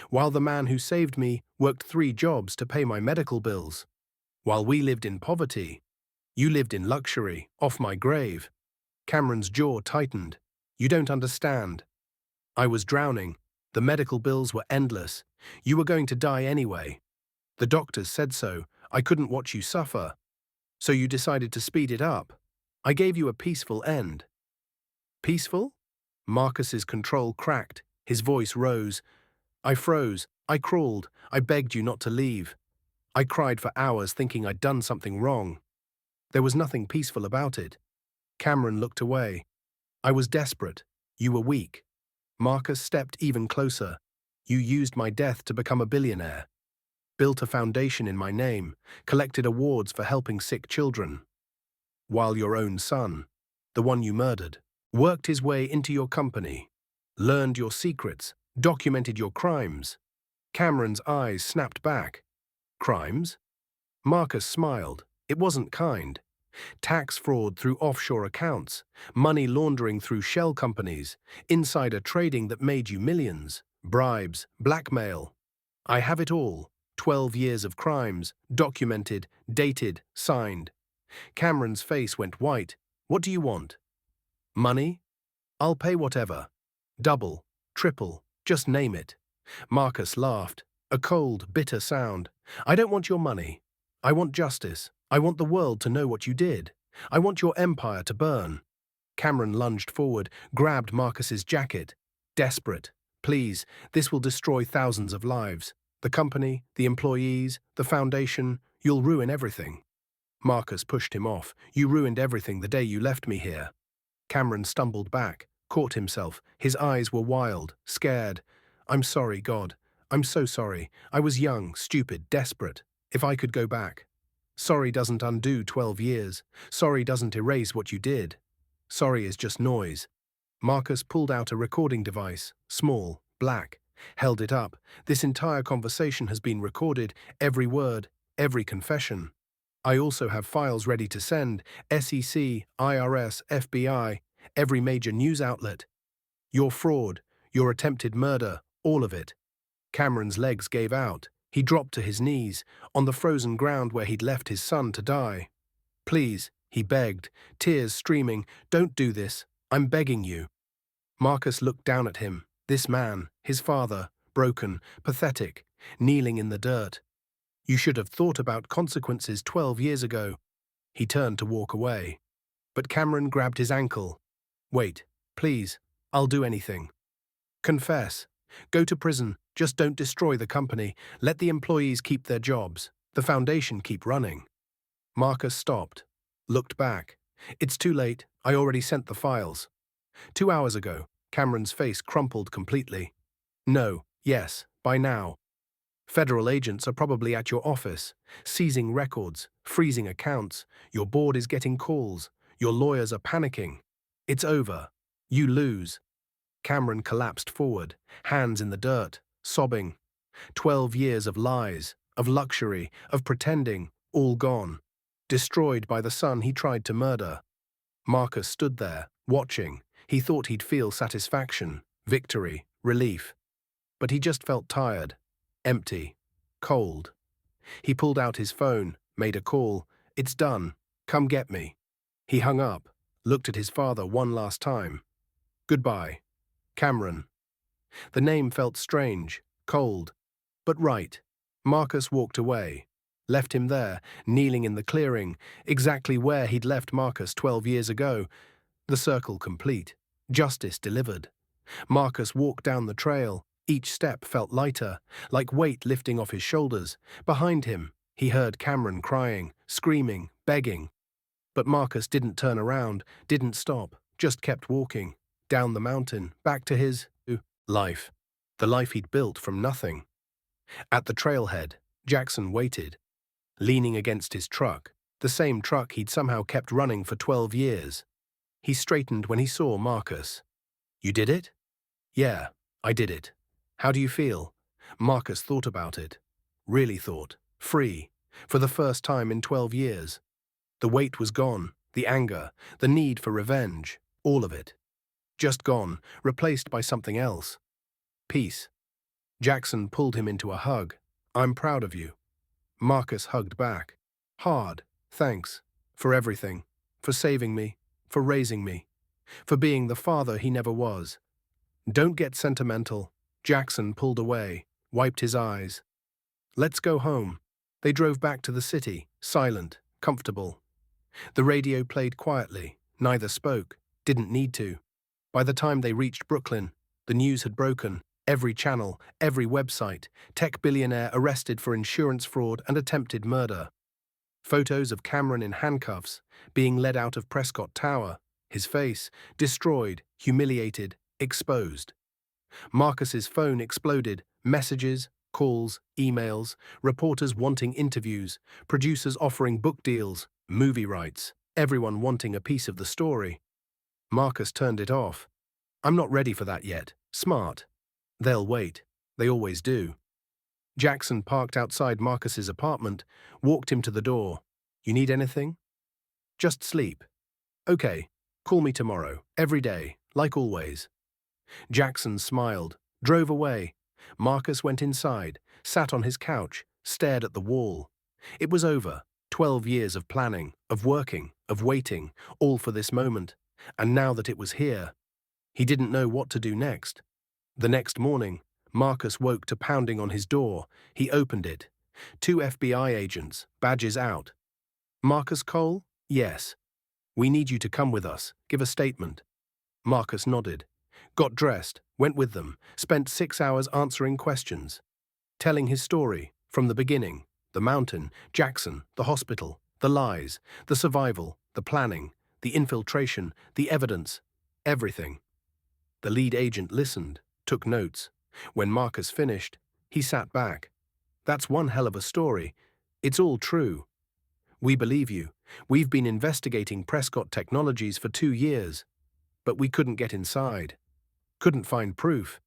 while the man who saved me worked 3 jobs to pay my medical bills. While we lived in poverty, you lived in luxury, off my grave. Cameron's jaw tightened. You don't understand. I was drowning. The medical bills were endless. You were going to die anyway. The doctors said so. I couldn't watch you suffer. So you decided to speed it up. I gave you a peaceful end. Peaceful? Marcus's control cracked. His voice rose. I froze. I crawled. I begged you not to leave. I cried for hours thinking I'd done something wrong. There was nothing peaceful about it. Cameron looked away. I was desperate. You were weak. Marcus stepped even closer. You used my death to become a billionaire. Built a foundation in my name, collected awards for helping sick children. While your own son, the one you murdered, worked his way into your company, learned your secrets, documented your crimes. Cameron's eyes snapped back. Crimes? Marcus smiled. It wasn't kind. Tax fraud through offshore accounts, money laundering through shell companies, insider trading that made you millions, bribes, blackmail. I have it all. 12 years of crimes, documented, dated, signed. Cameron's face went white. What do you want? Money? I'll pay whatever. Double, triple, just name it. Marcus laughed. A cold, bitter sound. I don't want your money. I want justice. I want the world to know what you did. I want your empire to burn. Cameron lunged forward, grabbed Marcus's jacket. Desperate. Please, this will destroy thousands of lives. The company, the employees, the foundation, you'll ruin everything. Marcus pushed him off. You ruined everything the day you left me here. Cameron stumbled back, caught himself. His eyes were wild, scared. I'm sorry, God. I'm so sorry. I was young, stupid, desperate. If I could go back. Sorry doesn't undo 12 years. Sorry doesn't erase what you did. Sorry is just noise. Marcus pulled out a recording device, small, black, held it up. This entire conversation has been recorded, every word, every confession. I also have files ready to send, SEC, IRS, FBI, every major news outlet. Your fraud, your attempted murder, all of it. Cameron's legs gave out. He dropped to his knees, on the frozen ground where he'd left his son to die. Please, he begged, tears streaming, don't do this. I'm begging you. Marcus looked down at him. This man, his father, broken, pathetic, kneeling in the dirt. You should have thought about consequences 12 years ago. He turned to walk away. But Cameron grabbed his ankle. Wait, please, I'll do anything. Confess. Go to prison, just don't destroy the company. Let the employees keep their jobs. The foundation keep running. Marcus stopped, looked back. It's too late, I already sent the files. 2 hours ago. Cameron's face crumpled completely. No, yes, by now. Federal agents are probably at your office, seizing records, freezing accounts. Your board is getting calls. Your lawyers are panicking. It's over. You lose. Cameron collapsed forward, hands in the dirt, sobbing. 12 years of lies, of luxury, of pretending, all gone. Destroyed by the son he tried to murder. Marcus stood there, watching. He thought he'd feel satisfaction, victory, relief. But he just felt tired, empty, cold. He pulled out his phone, made a call. It's done. Come get me. He hung up, looked at his father one last time. Goodbye. Cameron. The name felt strange, cold, but right. Marcus walked away, left him there, kneeling in the clearing, exactly where he'd left Marcus 12 years ago. The circle complete. Justice delivered. Marcus walked down the trail. Each step felt lighter, like weight lifting off his shoulders. Behind him, he heard Cameron crying, screaming, begging. But Marcus didn't turn around, didn't stop, just kept walking. Down the mountain, back to his life. The life he'd built from nothing. At the trailhead, Jackson waited, leaning against his truck, the same truck he'd somehow kept running for 12 years. He straightened when he saw Marcus. You did it? Yeah, I did it. How do you feel? Marcus thought about it. Really thought. Free. For the first time in 12 years. The weight was gone, the anger, the need for revenge, all of it. Just gone, replaced by something else. Peace. Jackson pulled him into a hug. I'm proud of you. Marcus hugged back. Hard. Thanks. For everything. For saving me. For raising me. For being the father he never was. Don't get sentimental. Jackson pulled away, wiped his eyes. Let's go home. They drove back to the city, silent, comfortable. The radio played quietly. Neither spoke. Didn't need to. By the time they reached Brooklyn, the news had broken. Every channel, every website, tech billionaire arrested for insurance fraud and attempted murder. Photos of Cameron in handcuffs, being led out of Prescott Tower, his face, destroyed, humiliated, exposed. Marcus's phone exploded, messages, calls, emails, reporters wanting interviews, producers offering book deals, movie rights, everyone wanting a piece of the story. Marcus turned it off. I'm not ready for that yet. Smart. They'll wait. They always do. Jackson parked outside Marcus's apartment, walked him to the door. You need anything? Just sleep. Okay. Call me tomorrow, every day, like always. Jackson smiled, drove away. Marcus went inside, sat on his couch, stared at the wall. It was over. 12 years of planning, of working, of waiting, all for this moment. And now that it was here, he didn't know what to do next. The next morning, Marcus woke to pounding on his door. He opened it. 2 FBI agents, badges out. Marcus Cole? Yes. We need you to come with us, give a statement. Marcus nodded. Got dressed, went with them, spent 6 hours answering questions. Telling his story, from the beginning, the mountain, Jackson, the hospital, the lies, the survival, the planning, the infiltration, the evidence, everything. The lead agent listened, took notes. When Marcus finished, he sat back. That's one hell of a story. It's all true. We believe you. We've been investigating Prescott Technologies for 2 years. But we couldn't get inside. Couldn't find proof.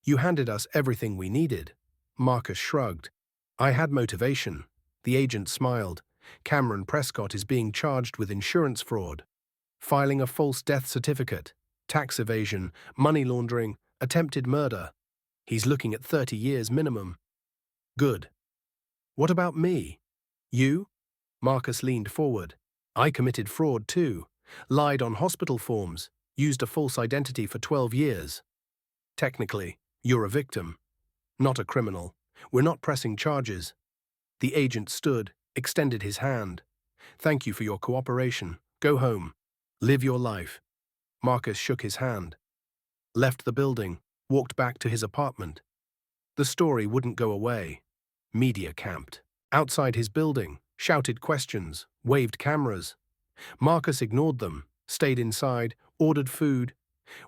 You handed us everything we needed. Marcus shrugged. I had motivation. The agent smiled. Cameron Prescott is being charged with insurance fraud, filing a false death certificate, tax evasion, money laundering, attempted murder. He's looking at 30 years minimum. Good. What about me? You? Marcus leaned forward. I committed fraud too. Lied on hospital forms. Used a false identity for 12 years. Technically, you're a victim, not a criminal. We're not pressing charges. The agent stood, extended his hand. Thank you for your cooperation. Go home. Live your life. Marcus shook his hand. Left the building, walked back to his apartment. The story wouldn't go away. Media camped. Outside his building, shouted questions, waved cameras. Marcus ignored them, stayed inside, ordered food,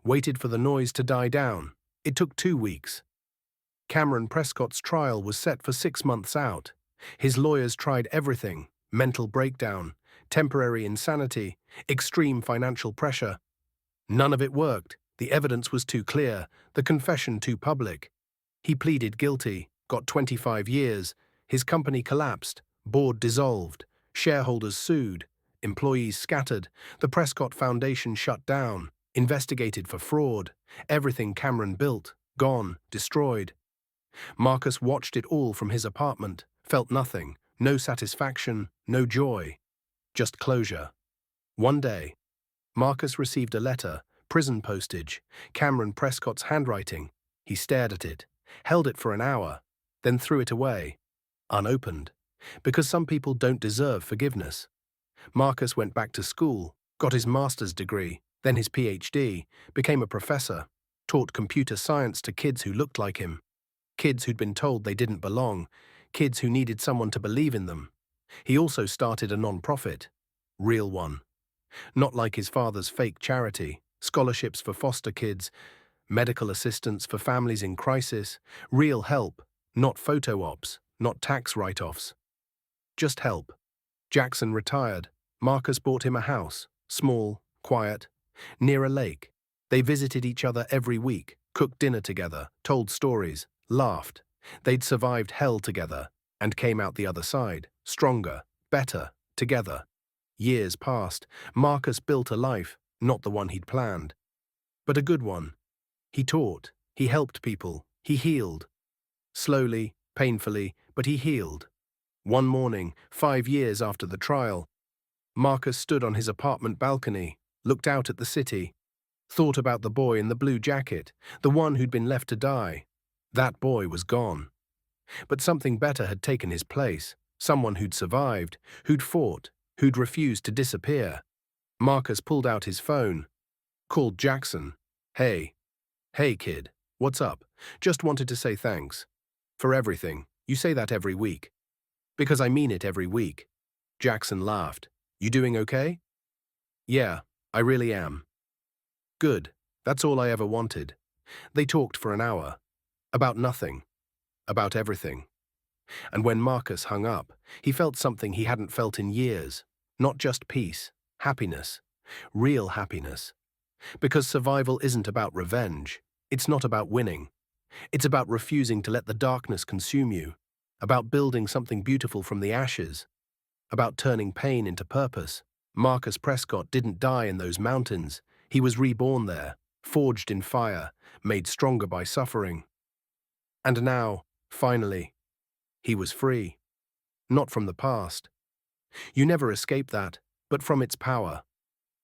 waited for the noise to die down. It took 2 weeks. Cameron Prescott's trial was set for 6 months out. His lawyers tried everything: mental breakdown, temporary insanity, extreme financial pressure. None of it worked. The evidence was too clear, the confession too public. He pleaded guilty, got 25 years. His company collapsed, board dissolved, shareholders sued, employees scattered, the Prescott Foundation shut down, investigated for fraud, everything Cameron built, gone, destroyed. Marcus watched it all from his apartment, felt nothing, no satisfaction, no joy, just closure. One day, Marcus received a letter, prison postage, Cameron Prescott's handwriting. He stared at it, held it for an hour, then threw it away, unopened, because some people don't deserve forgiveness. Marcus went back to school, got his master's degree, then his PhD, became a professor, taught computer science to kids who looked like him, kids who'd been told they didn't belong, kids who needed someone to believe in them. He also started a non-profit, real one. Not like his father's fake charity, scholarships for foster kids, medical assistance for families in crisis, real help, not photo ops, not tax write-offs. Just help. Jackson retired. Marcus bought him a house, small, quiet, near a lake. They visited each other every week, cooked dinner together, told stories, laughed. They'd survived hell together and came out the other side, stronger, better, together. Years passed. Marcus built a life, not the one he'd planned, but a good one. He taught, he helped people, he healed. Slowly, painfully, but he healed. One morning, 5 years after the trial, Marcus stood on his apartment balcony, looked out at the city, thought about the boy in the blue jacket, the one who'd been left to die. That boy was gone. But something better had taken his place, someone who'd survived, who'd fought, who'd refused to disappear. Marcus pulled out his phone, called Jackson. Hey kid, what's up? Just wanted to say thanks. For everything. You say that every week. Because I mean it every week. Jackson laughed. You doing okay? Yeah, I really am. Good. That's all I ever wanted. They talked for an hour. About nothing. About everything. And when Marcus hung up, he felt something he hadn't felt in years. Not just peace, happiness. Real happiness. Because survival isn't about revenge. It's not about winning. It's about refusing to let the darkness consume you. About building something beautiful from the ashes. About turning pain into purpose. Marcus Prescott didn't die in those mountains. He was reborn there, forged in fire, made stronger by suffering. And now, finally, he was free. Not from the past. You never escape that, but from its power,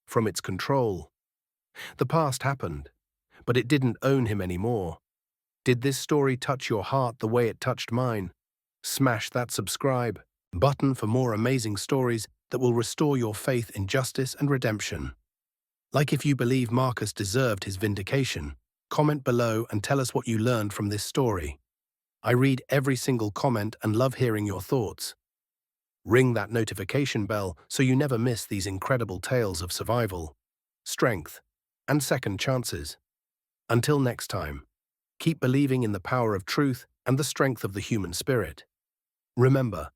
from its control. The past happened, but it didn't own him anymore. Did this story touch your heart the way it touched mine? Smash that subscribe button for more amazing stories that will restore your faith in justice and redemption. Like if you believe Marcus deserved his vindication, comment below and tell us what you learned from this story. I read every single comment and love hearing your thoughts. Ring that notification bell so you never miss these incredible tales of survival, strength, and second chances. Until next time, keep believing in the power of truth and the strength of the human spirit. Remember,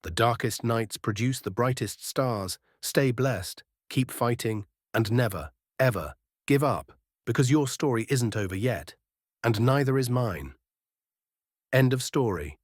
the darkest nights produce the brightest stars. Stay blessed, keep fighting, and never, ever give up, because your story isn't over yet, and neither is mine. End of story.